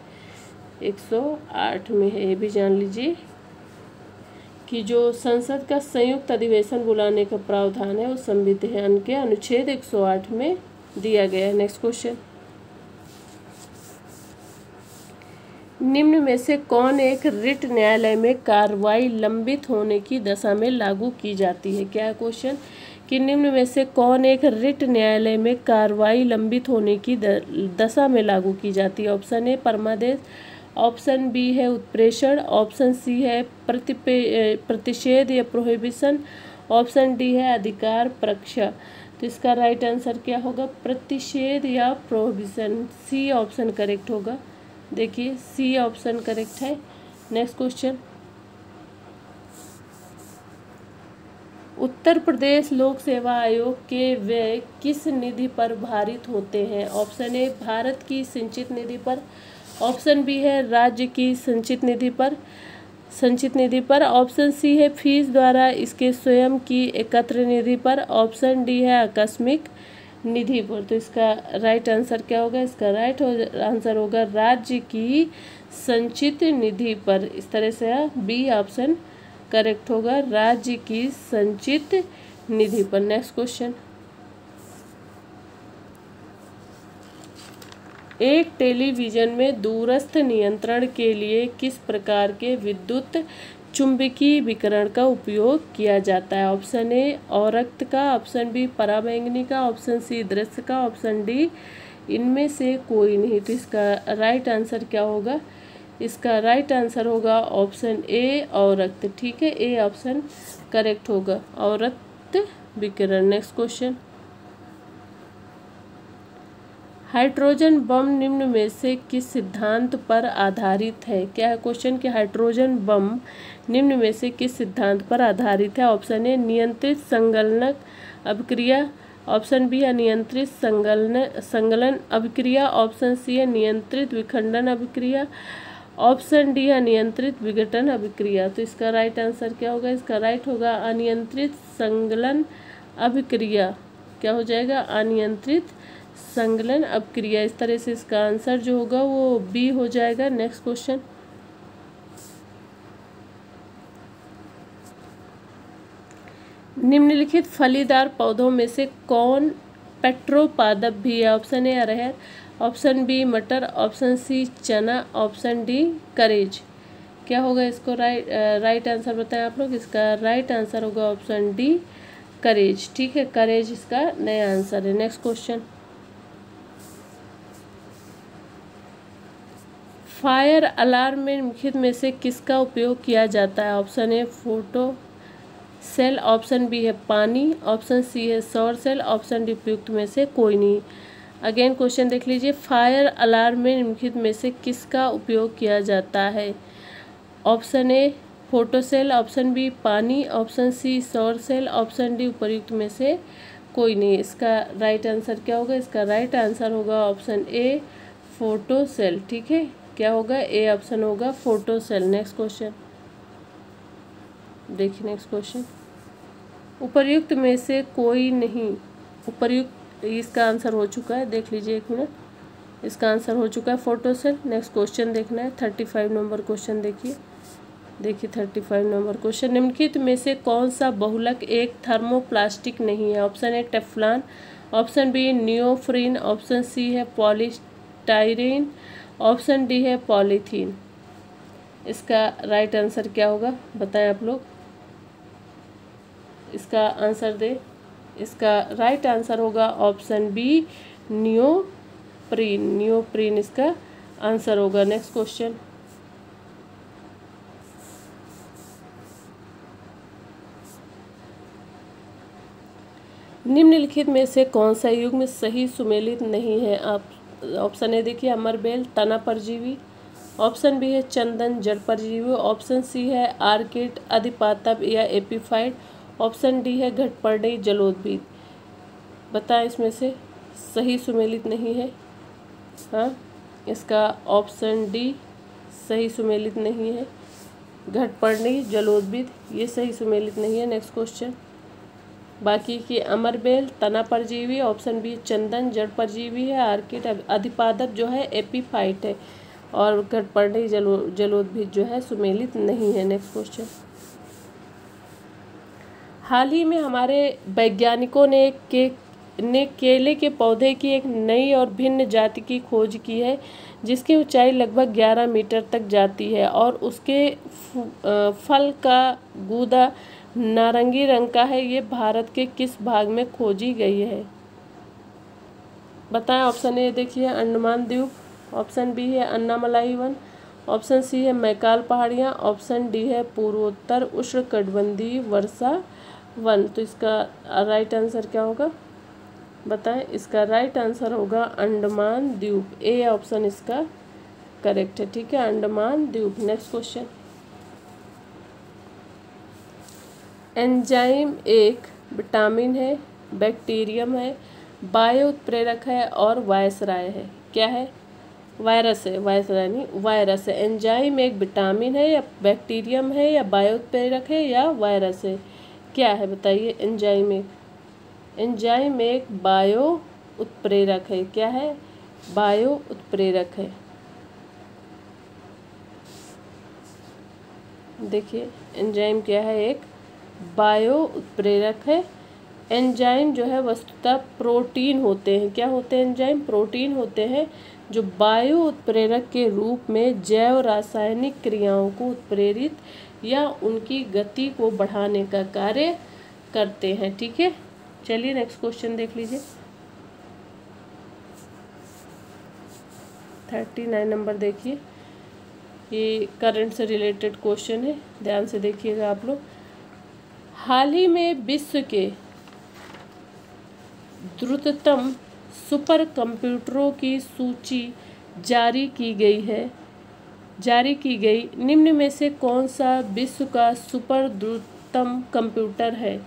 108 में है। ये भी जान लीजिए कि जो संसद का संयुक्त अधिवेशन बुलाने का प्रावधान है वो संविधान के अनुच्छेद 108 में दिया गया है। नेक्स्ट क्वेश्चन, निम्न में से कौन एक रिट न्यायालय में कार्रवाई लंबित होने की दशा में लागू की जाती है? क्या है क्वेश्चन कि निम्न में से कौन एक रिट न्यायालय में कार्रवाई लंबित होने की दशा में लागू की जाती है? ऑप्शन ए परमादेश, ऑप्शन बी है उत्प्रेषण, ऑप्शन सी है प्रतिषेध या प्रोहिबिशन, ऑप्शन डी है अधिकार परीक्षा। तो इसका राइट आंसर क्या होगा? प्रतिषेध या प्रोहिबिशन। सी ऑप्शन करेक्ट होगा। देखिए सी ऑप्शन करेक्ट है। नेक्स्ट क्वेश्चन, उत्तर प्रदेश लोक सेवा आयोग के व्यय किस निधि पर भारित होते हैं? ऑप्शन ए भारत की संचित निधि पर, ऑप्शन बी है राज्य की संचित निधि पर, ऑप्शन सी है फीस द्वारा इसके स्वयं की एकत्र निधि पर, ऑप्शन डी है आकस्मिक निधि पर। तो इसका राइट आंसर क्या होगा? इसका राइट आंसर होगा राज्य की संचित निधि पर। इस तरह से बी ऑप्शन करेक्ट होगा, राज्य की संचित निधि पर। नेक्स्ट क्वेश्चन, एक टेलीविजन में दूरस्थ नियंत्रण के लिए किस प्रकार के विद्युत चुंबकीय विकिरण का उपयोग किया जाता है? ऑप्शन ए औरक्त का, ऑप्शन बी पराबैंगनी का, ऑप्शन सी दृश्य का, ऑप्शन डी इनमें से कोई नहीं। तो इसका राइट आंसर क्या होगा? इसका राइट आंसर होगा ऑप्शन ए औरक्त। ठीक है, ए ऑप्शन करेक्ट होगा, औरक्त विकिरण। नेक्स्ट क्वेश्चन, हाइड्रोजन बम निम्न में से किस सिद्धांत पर आधारित है? क्या है क्वेश्चन कि हाइड्रोजन बम निम्न में से किस सिद्धांत पर आधारित है? ऑप्शन ए नियंत्रित संगलनक अभिक्रिया, ऑप्शन बी है नियंत्रित संगलन अभिक्रिया, ऑप्शन सी है नियंत्रित विखंडन अभिक्रिया, ऑप्शन डी है नियंत्रित विघटन अभिक्रिया। तो इसका राइट आंसर क्या होगा? इसका राइट होगा अनियंत्रित संगलन अभिक्रिया। क्या हो जाएगा? अनियंत्रित संगलन अभिक्रिया। इस तरह से इसका आंसर जो होगा वो बी हो जाएगा। नेक्स्ट क्वेश्चन, निम्नलिखित फलीदार पौधों में से कौन पेट्रोपादप भी है? ऑप्शन ए अरहर, ऑप्शन बी मटर, ऑप्शन सी चना, ऑप्शन डी करेज। क्या होगा इसको राइट आंसर बताएं आप लोग। इसका राइट आंसर होगा ऑप्शन डी करेज। ठीक है, करेज इसका नया आंसर है। नेक्स्ट क्वेश्चन, फायर अलार्म में निम्नलिखित में से किसका उपयोग किया जाता है? Option A photo cell, option B है पानी, ऑप्शन सी है सौर सेल, ऑप्शन डी उपयुक्त में से कोई नहीं। अगेन क्वेश्चन देख लीजिए, फायर अलार्म में निम्नलिखित में से किसका उपयोग किया जाता है? Option A photo cell, option B पानी, ऑप्शन सी सौर सेल, ऑप्शन डी उपयुक्त में से कोई नहीं। इसका राइट आंसर क्या होगा? इसका राइट आंसर होगा ऑप्शन ए फोटो सेल। ठीक है, क्या होगा? ए ऑप्शन होगा फोटो सेल। नेक्स्ट क्वेश्चन देखिए, नेक्स्ट क्वेश्चन, उपर्युक्त में से कोई नहीं। उपर्युक्त इसका आंसर हो चुका है, देख लीजिए एक मिनट, इसका आंसर हो चुका है फोटो सेल। नेक्स्ट क्वेश्चन देखना है 35 नंबर क्वेश्चन। देखिए 35 नंबर क्वेश्चन, निम्नलिखित में से कौन सा बहुलक एक थर्मोप्लास्टिक नहीं है? Option A Teflon, option B neoprene, option C है पॉलीस्टाइरीन, ऑप्शन डी है पॉलीथीन। इसका राइट आंसर क्या होगा बताएं आप लोग। इसका आंसर दे। इसका राइट आंसर होगा ऑप्शन बी नियोप्रीन। नियोप्रीन इसका आंसर होगा। नेक्स्ट क्वेश्चन, निम्नलिखित में से कौन सा युग्म सही सुमेलित नहीं है? आप ऑप्शन ए देखिए अमरबेल तना परजीवी, ऑप्शन बी है चंदन जड़ परजीवी, ऑप्शन सी है आर्किड अधिपातप या एपीफाइड, ऑप्शन डी है घटपर्णी जलोद्भिद। बताएं इसमें से सही सुमेलित नहीं है। हाँ, इसका ऑप्शन डी सही सुमेलित नहीं है, घटपर्णी जलोद्भिद ये सही सुमेलित नहीं है। नेक्स्ट क्वेश्चन, बाकी की अमरबेल तना परजीवी, ऑप्शन बी चंदन जड़ परजीवी है, आर्किड अधिपादप जो है एपीफाइट है, और घटपर्णी जलोद्भिद जो है सुमेलित नहीं है। नेक्स्ट क्वेश्चन, हाल ही में हमारे वैज्ञानिकों ने केले के पौधे की एक नई और भिन्न जाति की खोज की है जिसकी ऊंचाई लगभग 11 मीटर तक जाती है और उसके फल का गूदा नारंगी रंग का है। ये भारत के किस भाग में खोजी गई है? बताएं। ऑप्शन ए देखिए अंडमान द्वीप, ऑप्शन बी है अन्नामलाई वन, ऑप्शन सी है मैकाल पहाड़ियाँ, ऑप्शन डी है पूर्वोत्तर उष्णकटिबंधीय वर्षा वन। तो इसका राइट आंसर क्या होगा बताएं। इसका राइट आंसर होगा अंडमान द्वीप। ए ऑप्शन इसका करेक्ट है। ठीक है, अंडमान द्वीप। नेक्स्ट क्वेश्चन, एंजाइम एक विटामिन है, बैक्टीरियम है, बायो उत्प्रेरक है और वायसराय है। क्या है? वायरस है, वायसराय नहीं, वायरस है। एंजाइम एक विटामिन है या बैक्टीरियम है या बायो उत्प्रेरक है या वायरस है? क्या है बताइए। एंजाइम एक बायो उत्प्रेरक है। क्या है? बायो उत्प्रेरक है। देखिए एंजाइम क्या है? एक बायो उत्प्रेरक है। एंजाइम जो है वस्तुतः प्रोटीन होते हैं। क्या होते हैं? एंजाइम प्रोटीन होते हैं जो बायो उत्प्रेरक के रूप में जैव रासायनिक क्रियाओं को उत्प्रेरित या उनकी गति को बढ़ाने का कार्य करते हैं। ठीक है, चलिए नेक्स्ट क्वेश्चन देख लीजिए। 39 नंबर देखिए, ये करंट से रिलेटेड क्वेश्चन है, ध्यान से देखिएगा आप लोग। हाल ही में विश्व के द्रुततम सुपर कंप्यूटरों की सूची जारी की गई। निम्न में से कौन सा विश्व का सुपर द्रुततम कंप्यूटर है?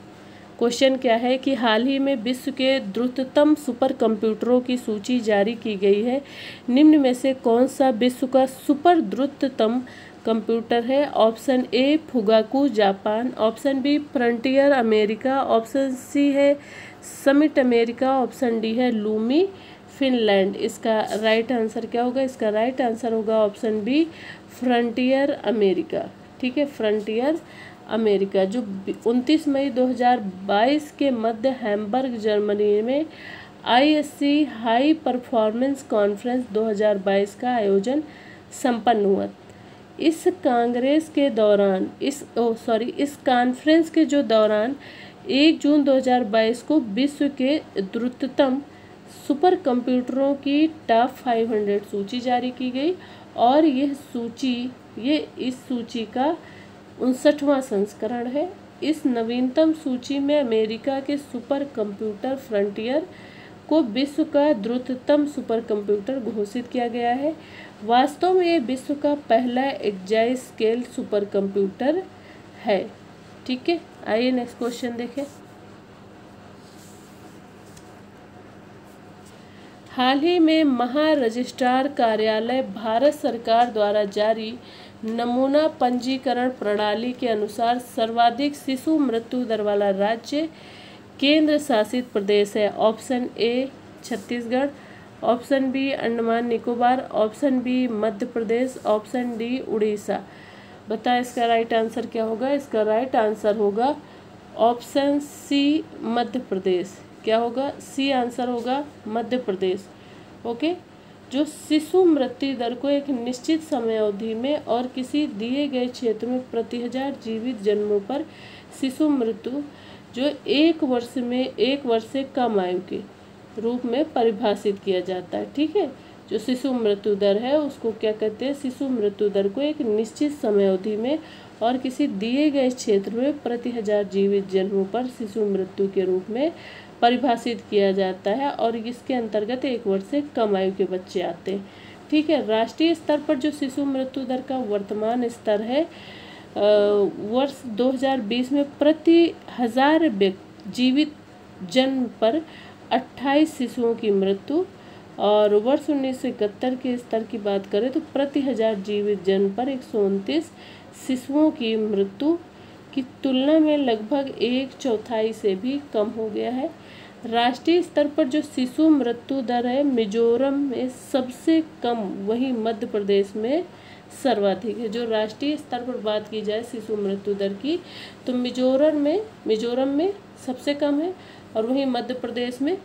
क्वेश्चन क्या है कि हाल ही में विश्व के द्रुततम सुपर कंप्यूटरों की सूची जारी की गई है। निम्न में से कौन सा विश्व का सुपर द्रुततम कंप्यूटर है? Option A Fugaku Japan, option B Frontier America, option C है समिट अमेरिका, ऑप्शन डी है लूमी फिनलैंड। इसका राइट आंसर क्या होगा? इसका राइट आंसर होगा ऑप्शन बी फ्रंटियर अमेरिका। ठीक है, फ्रंटियर अमेरिका, जो 29 मई 2022 के मध्य हैम्बर्ग जर्मनी में ISC हाई परफॉर्मेंस कॉन्फ्रेंस 2022 का आयोजन संपन्न हुआ। इस कांग्रेस के दौरान इस कॉन्फ्रेंस के जो दौरान 1 जून 2022 को विश्व के द्रुततम सुपर कंप्यूटरों की टॉप 500 सूची जारी की गई और ये इस सूची का 59वां संस्करण है। इस नवीनतम सूची में अमेरिका के सुपर कंप्यूटर फ्रंटियर को विश्व का द्रुततम सुपर कंप्यूटर घोषित किया गया है। वास्तव में ये विश्व का पहला एक्साई-स्केल सुपर कंप्यूटर है। ठीक है, आइए नेक्स्ट क्वेश्चन देखें। हाल ही में महारजिस्ट्रार कार्यालय भारत सरकार द्वारा जारी नमूना पंजीकरण प्रणाली के अनुसार सर्वाधिक शिशु मृत्यु दर वाला राज्य केंद्र शासित प्रदेश है। Option A Chhattisgarh, option B Andaman Nicobar, option B Madhya Pradesh, option D Orissa. बताएं इसका राइट आंसर क्या होगा। इसका राइट आंसर होगा ऑप्शन सी मध्य प्रदेश। क्या होगा, सी आंसर होगा मध्य प्रदेश। ओके, जो शिशु मृत्यु दर को एक निश्चित समय अवधि में और किसी दिए गए क्षेत्र में प्रति 1000 जीवित जन्मों पर शिशु मृत्यु जो 1 वर्ष से कम आयु के रूप में परिभाषित किया जाता है। ठीक है, जो शिशु मृत्यु दर है उसको क्या कहते हैं, शिशु मृत्यु दर को एक निश्चित समय अवधि में और किसी दिए गए क्षेत्र में प्रति 1000 जीवित जन्मों पर शिशु मृत्यु के रूप में परिभाषित किया जाता है और इसके अंतर्गत 1 वर्ष से कम आयु के बच्चे आते हैं। ठीक है, राष्ट्रीय स्तर पर जो शिशु मृत्यु दर का वर्तमान स्तर है वर्ष 2020 में प्रति 1000 जीवित जन्म पर 28 शिशुओं की मृत्यु, और वर्ष 1971 के स्तर की बात करें तो प्रति 1000 जीवित जन्म पर 129 शिशुओं की मृत्यु की तुलना में लगभग 1/4 से भी कम हो गया है। राष्ट्रीय स्तर पर जो शिशु मृत्यु दर है मिजोरम में सबसे कम, वहीं मध्य प्रदेश में सर्वाधिक है। जो राष्ट्रीय स्तर पर बात की जाए शिशु मृत्यु दर की तो मिजोरम में सबसे कम है और वहीं मध्य प्रदेश में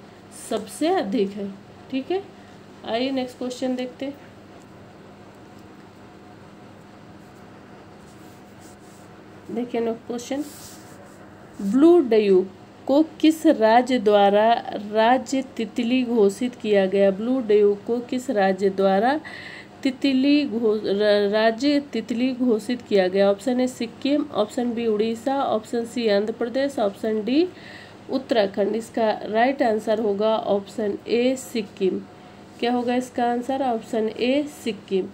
सबसे अधिक है। ठीक है, आइए नेक्स्ट क्वेश्चन देखते हैं। देखिए नेक्स्ट क्वेश्चन, ब्लू ड्यूक को किस राज्य द्वारा राज्य तितली घोषित किया गया। ब्लू ड्यूक को किस राज्य द्वारा राज्य तितली घोषित किया गया। Option A Sikkim, option B Orissa, option C Andhra Pradesh, option D Uttarakhand. इसका राइट आंसर होगा ऑप्शन ए सिक्किम। क्या होगा इसका आंसर, ऑप्शन ए सिक्किम।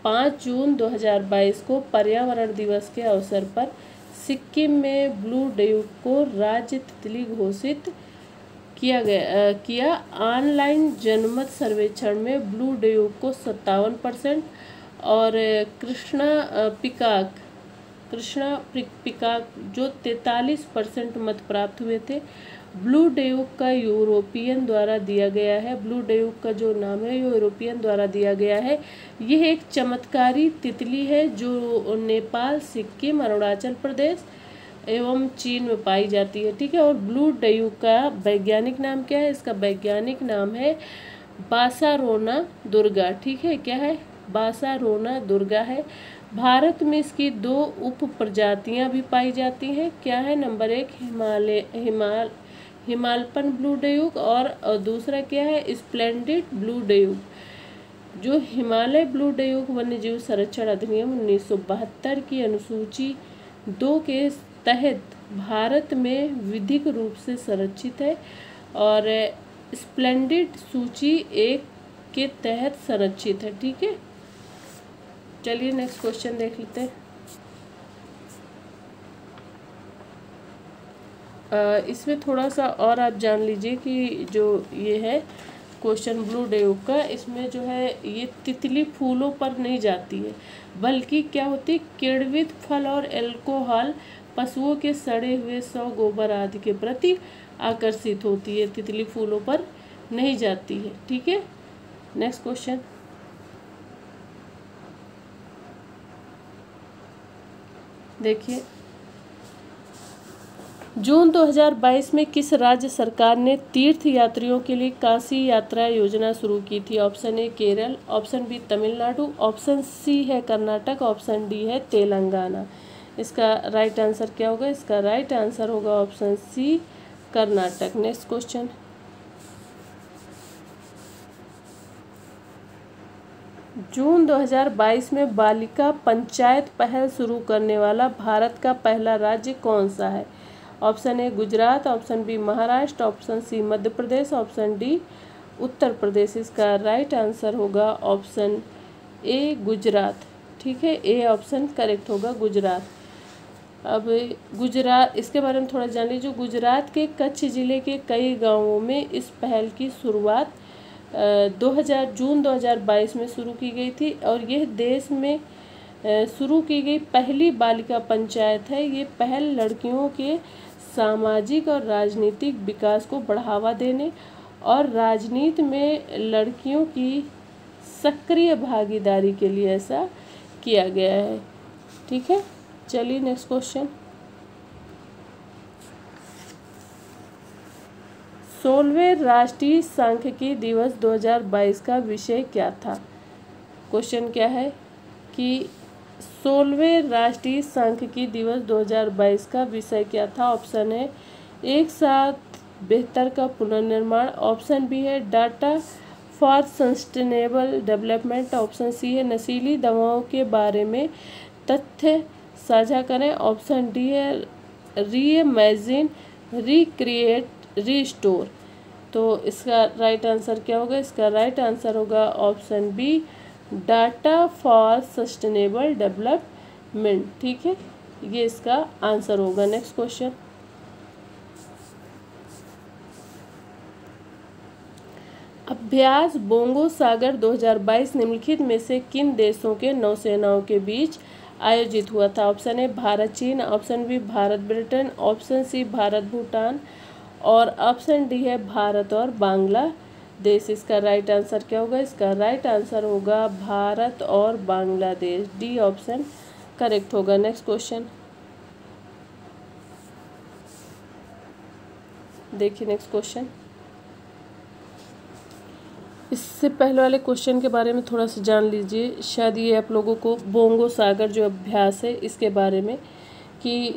5 जून 2022 को पर्यावरण दिवस के अवसर पर सिक्किम में ब्लू ड्यूक को राज्य तितली घोषित किया। ऑनलाइन जनमत सर्वेक्षण में ब्लू ड्यूक को 57% और कृष्णा पिकाक जो 43% मत प्राप्त हुए थे। ब्लू ड्यूक का यूरोपियन द्वारा दिया गया है। ब्लू ड्यूक का जो नाम है यूरोपियन द्वारा दिया गया है। यह एक चमत्कारी तितली है जो नेपाल, सिक्किम, अरुणाचल प्रदेश एवं चीन में पाई जाती है। ठीक है, और ब्लू ड्यूक का वैज्ञानिक नाम क्या है। इसका वैज्ञानिक नाम है बासारोना दुर्गा। ठीक है, क्या है, बासारोना दुर्गा है। भारत में इसकी 2 उप प्रजातियां भी पाई जाती हैं। क्या है, नंबर 1 हिमालयन ब्लू ड्यूक और दूसरा क्या है स्प्लेंडिड ब्लू ड्यूक। जो हिमालय ब्लू ड्यूक वन्यजीव संरक्षण अधिनियम 1972 की अनुसूची 2 के तहत भारत में विधिक रूप से संरक्षित है और स्प्लेंडिड सूची 1 के तहत संरक्षित है। ठीक है, चलिए नेक्स्ट क्वेश्चन देख लेते हैं। इसमें थोड़ा सा और आप जान लीजिए कि जो ये है क्वेश्चन ब्लू ड्यूक का, इसमें जो है ये तितली फूलों पर नहीं जाती है बल्कि क्या होती है किण्वित फल और अल्कोहल पशुओं के सड़े हुए शव गोबर आदि के प्रति आकर्षित होती है। तितली फूलों पर नहीं जाती है। ठीक है, नेक्स्ट क्वेश्चन, देखिए जून 2022 में किस राज्य सरकार ने तीर्थ यात्रियों के लिए काशी यात्रा योजना शुरू की थी? Option A Kerala, option B Tamil Nadu, option C है कर्नाटक, ऑप्शन डी है तेलंगाना। इसका राइट आंसर क्या होगा? इसका राइट आंसर होगा option C Karnataka. Next question, जून 2022 में बालिका पंचायत पहल शुरू करने वाला भारत का पहला राज्य कौन सा है? Option A Gujarat, option B Maharashtra, option C Madhya Pradesh, option D Uttar Pradesh. इसका राइट आंसर होगा ऑप्शन ए गुजरात। ठीक है, ए ऑप्शन करेक्ट होगा गुजरात। अब गुजरात, इसके बारे में थोड़ा जान लीजिए। गुजरात के कच्छ जिले के कई गांवों में इस पहल की शुरुआत जून 2022 में शुरू की गई थी और यह देश में शुरू की गई पहली बालिका पंचायत है। ये पहल लड़कियों के सामाजिक और राजनीतिक विकास को बढ़ावा देने और राजनीति में लड़कियों की सक्रिय भागीदारी के लिए ऐसा किया गया है। ठीक है, चलिए नेक्स्ट क्वेश्चन। 16वें राष्ट्रीय सांख्यिकी दिवस 2022 का विषय क्या था? क्वेश्चन क्या है कि 16वें राष्ट्रीय सांख्यिकी दिवस 2022 का विषय क्या था? ऑप्शन है एक साथ बेहतर का पुनर्निर्माण, ऑप्शन बी है data for sustainable development, option C है नशीली दवाओं के बारे में तथ्य साझा करें, ऑप्शन डी है रीइमेजिन रिक्रिएट रीस्टोर। तो इसका राइट आंसर क्या होगा? इसका राइट आंसर होगा option B data for sustainable development. ठीक है, ये इसका आंसर होगा। नेक्स्ट क्वेश्चन, अभ्यास बोंगो सागर 2022 निम्नलिखित में से किन देशों के नौसेनाओं के बीच आयोजित हुआ था? ऑप्शन ए भारत चीन, option B Bharat Britain, option C Bharat Bhutan और ऑप्शन डी है भारत और बांग्लादेश। इसका राइट आंसर क्या होगा? इसका राइट आंसर होगा भारत और बांग्लादेश। डी ऑप्शन करेक्ट होगा। नेक्स्ट क्वेश्चन देखिए। नेक्स्ट क्वेश्चन, इससे पहले वाले क्वेश्चन के बारे में थोड़ा सा जान लीजिए। शायद ये आप लोगों को बोंगो सागर जो अभ्यास है इसके बारे में कि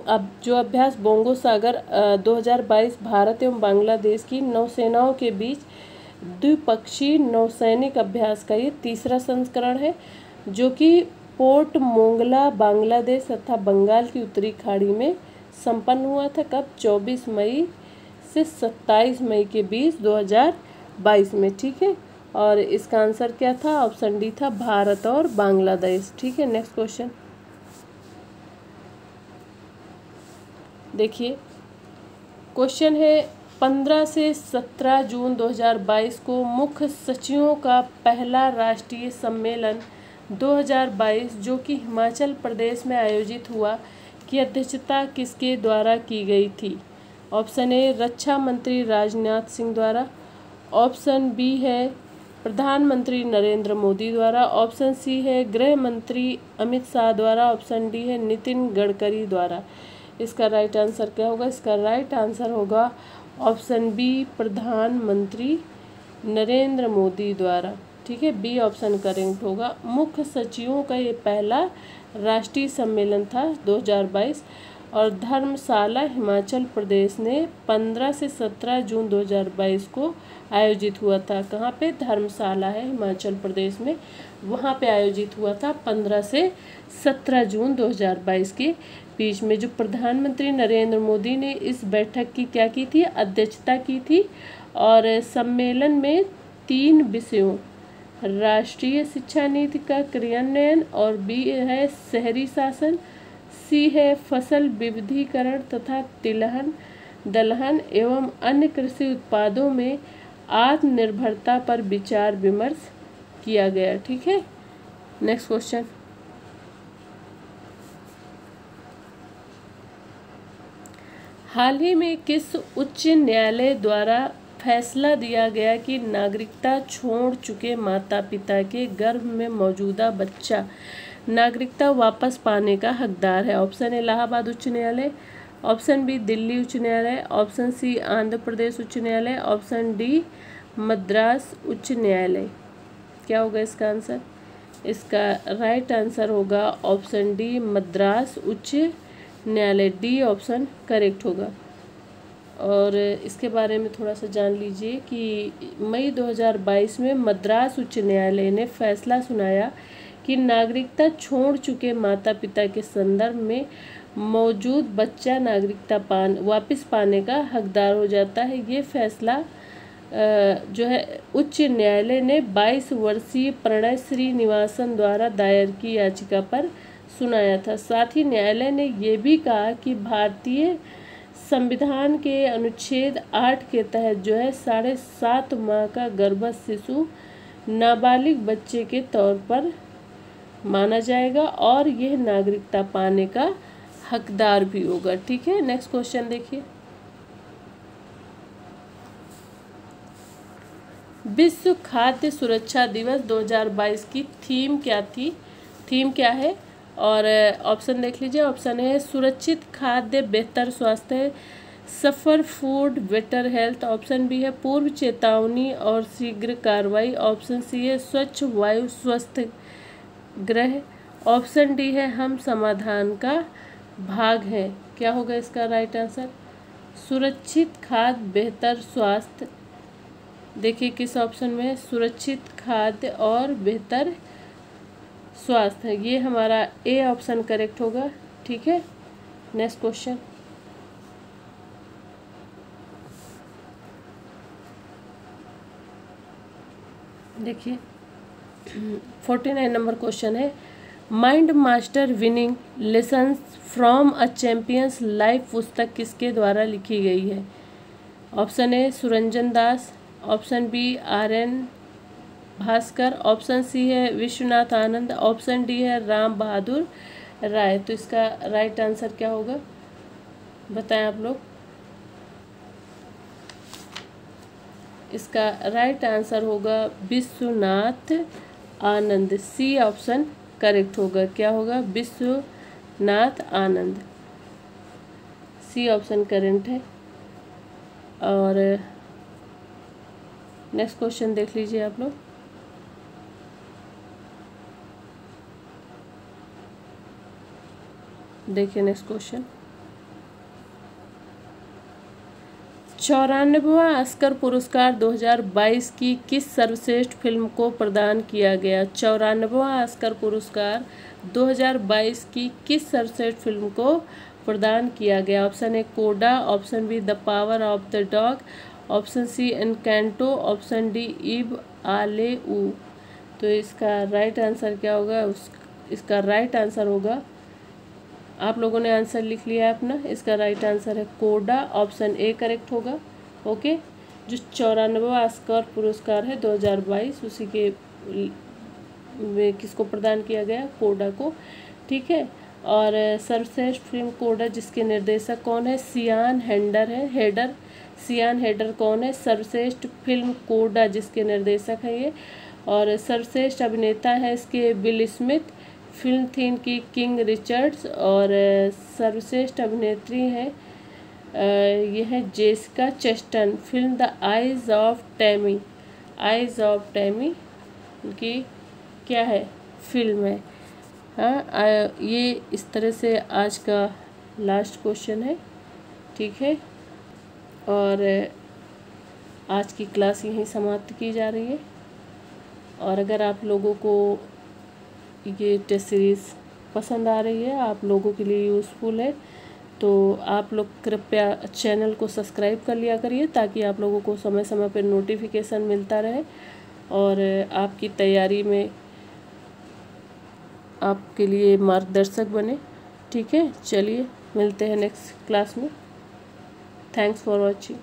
अब जो अभ्यास बोंगो सागर 2022 भारत एवं बांग्लादेश की नौसेनाओं के बीच द्विपक्षीय नौसैनिक अभ्यास का ये तीसरा संस्करण है, जो कि पोर्ट मोंगला बांग्लादेश तथा बंगाल की उत्तरी खाड़ी में संपन्न हुआ था। कब? 24 मई से 27 मई के बीच 2022 में। ठीक है, और इसका आंसर क्या था? ऑप्शन डी था भारत और बांग्लादेश। ठीक है, नेक्स्ट क्वेश्चन देखिए। क्वेश्चन है 15 से 17 जून 2022 को मुख्य सचिवों का पहला राष्ट्रीय सम्मेलन 2022 जो कि हिमाचल प्रदेश में आयोजित हुआ की अध्यक्षता किसके द्वारा की गई थी? ऑप्शन ए रक्षा मंत्री राजनाथ सिंह द्वारा, ऑप्शन बी है प्रधानमंत्री नरेंद्र मोदी द्वारा, ऑप्शन सी है गृह मंत्री अमित शाह द्वारा, ऑप्शन डी है नितिन गडकरी द्वारा। इसका राइट आंसर क्या होगा? इसका राइट आंसर होगा ऑप्शन बी प्रधानमंत्री नरेंद्र मोदी द्वारा। ठीक है, बी ऑप्शन करेक्ट होगा। मुख्य सचिवों का ये पहला राष्ट्रीय सम्मेलन था 2022 और धर्मशाला हिमाचल प्रदेश ने 15 से 17 जून 2022 को आयोजित हुआ था। कहाँ पे? धर्मशाला है हिमाचल प्रदेश में, वहाँ पे आयोजित हुआ था 15 से 17 जून 2022 के बीच में। जो प्रधानमंत्री नरेंद्र मोदी ने इस बैठक की क्या की थी? अध्यक्षता की थी। और सम्मेलन में 3 विषयों राष्ट्रीय शिक्षा नीति का क्रियान्वयन, और बी है शहरी शासन, सी है फसल विविधीकरण तथा तिलहन दलहन एवं अन्य कृषि उत्पादों में आत्मनिर्भरता पर विचार विमर्श किया गया। ठीक है, नेक्स्ट क्वेश्चन। हाल ही में किस उच्च न्यायालय द्वारा फैसला दिया गया कि नागरिकता छोड़ चुके माता पिता के गर्भ में मौजूदा बच्चा नागरिकता वापस पाने का हकदार है? ऑप्शन ए इलाहाबाद उच्च न्यायालय, ऑप्शन बी दिल्ली उच्च न्यायालय, ऑप्शन सी आंध्र प्रदेश उच्च न्यायालय, ऑप्शन डी मद्रास उच्च न्यायालय। क्या होगा इसका आंसर? इसका राइट आंसर होगा ऑप्शन डी मद्रास उच्च न्यायालय। डी ऑप्शन करेक्ट होगा। और इसके बारे में थोड़ा सा जान लीजिए कि मई 2022 में मद्रास उच्च न्यायालय ने फैसला सुनाया कि नागरिकता छोड़ चुके माता पिता के संदर्भ में मौजूद बच्चा नागरिकता वापस पाने का हकदार हो जाता है। ये फैसला जो है उच्च न्यायालय ने 22 वर्षीय प्रणय श्रीनिवासन द्वारा दायर की याचिका पर सुनाया था। साथ ही न्यायालय ने यह भी कहा कि भारतीय संविधान के अनुच्छेद 8 के तहत जो है 7.5 माह का गर्भस्थ शिशु नाबालिग बच्चे के तौर पर माना जाएगा और यह नागरिकता पाने का हकदार भी होगा। ठीक है, नेक्स्ट क्वेश्चन देखिए। विश्व खाद्य सुरक्षा दिवस 2022 की थीम क्या थी? थीम क्या है? और ऑप्शन देख लीजिए। ऑप्शन है सुरक्षित खाद्य बेहतर स्वास्थ्य, safer food better health. Option B है पूर्व चेतावनी और शीघ्र कार्रवाई। ऑप्शन सी है स्वच्छ वायु स्वस्थ ग्रह। ऑप्शन डी है हम समाधान का भाग है। क्या होगा इसका राइट आंसर? सुरक्षित खाद्य बेहतर स्वास्थ्य। देखिए किस ऑप्शन में है, सुरक्षित खाद्य और बेहतर स्वास्थ्य। ये हमारा ए ऑप्शन करेक्ट होगा। ठीक है, नेक्स्ट क्वेश्चन। देखिए 49 नंबर क्वेश्चन है, mind master winning lessons from a champion's life पुस्तक किसके द्वारा लिखी गई है? Option A Suranjan Das, option B RN Bhaskar, option C है विश्वनाथ आनंद, ऑप्शन डी है राम बहादुर राय। तो इसका राइट आंसर क्या होगा बताएं आप लोग। इसका राइट आंसर होगा Vishwanath Anand. C option correct होगा। क्या होगा? Vishwanath Anand. C option correct है। और नेक्स्ट क्वेश्चन देख लीजिए आप लोग। देखिए नेक्स्ट क्वेश्चन, 94वां ऑस्कर पुरस्कार 2022 की किस सर्वश्रेष्ठ फिल्म को प्रदान किया गया? 94वां ऑस्कर पुरस्कार 2022 की किस सर्वश्रेष्ठ फिल्म को प्रदान किया गया? Option A CODA, option B the power of the dog, option C Encanto, option D इव आले ऊ। तो इसका राइट आंसर क्या होगा? इसका राइट आंसर होगा, आप लोगों ने आंसर लिख लिया है अपना। इसका राइट आंसर है कोडा। ऑप्शन ए करेक्ट होगा। ओके, जो 94वां ऑस्कर पुरस्कार है 2022 उसी के किसको प्रदान किया गया? कोडा को। ठीक है, और सर्वश्रेष्ठ फिल्म कोडा जिसके निर्देशक कौन है? सियान हेडर। सियान हेडर कौन है? सर्वश्रेष्ठ फिल्म कोडा जिसके निर्देशक हैं ये। और सर्वश्रेष्ठ अभिनेता है इसके विल स्मिथ, फिल्म थीम की किंग रिचर्ड्स। और सर्वश्रेष्ठ अभिनेत्री हैं ये है Jessica Chastain, film the eyes of Tammy. Eyes of Tammy की क्या है? फिल्म है। हाँ, ये इस तरह से आज का लास्ट क्वेश्चन है। ठीक है, और आज की क्लास यहीं समाप्त की जा रही है। और अगर आप लोगों को ये टेस्ट सीरीज़ पसंद आ रही है, आप लोगों के लिए यूज़फुल है, तो आप लोग कृपया चैनल को सब्सक्राइब कर लिया करिए ताकि आप लोगों को समय समय पर नोटिफिकेशन मिलता रहे और आपकी तैयारी में आपके लिए मार्गदर्शक बने। ठीक है, चलिए मिलते हैं नेक्स्ट क्लास में। Thanks for watching.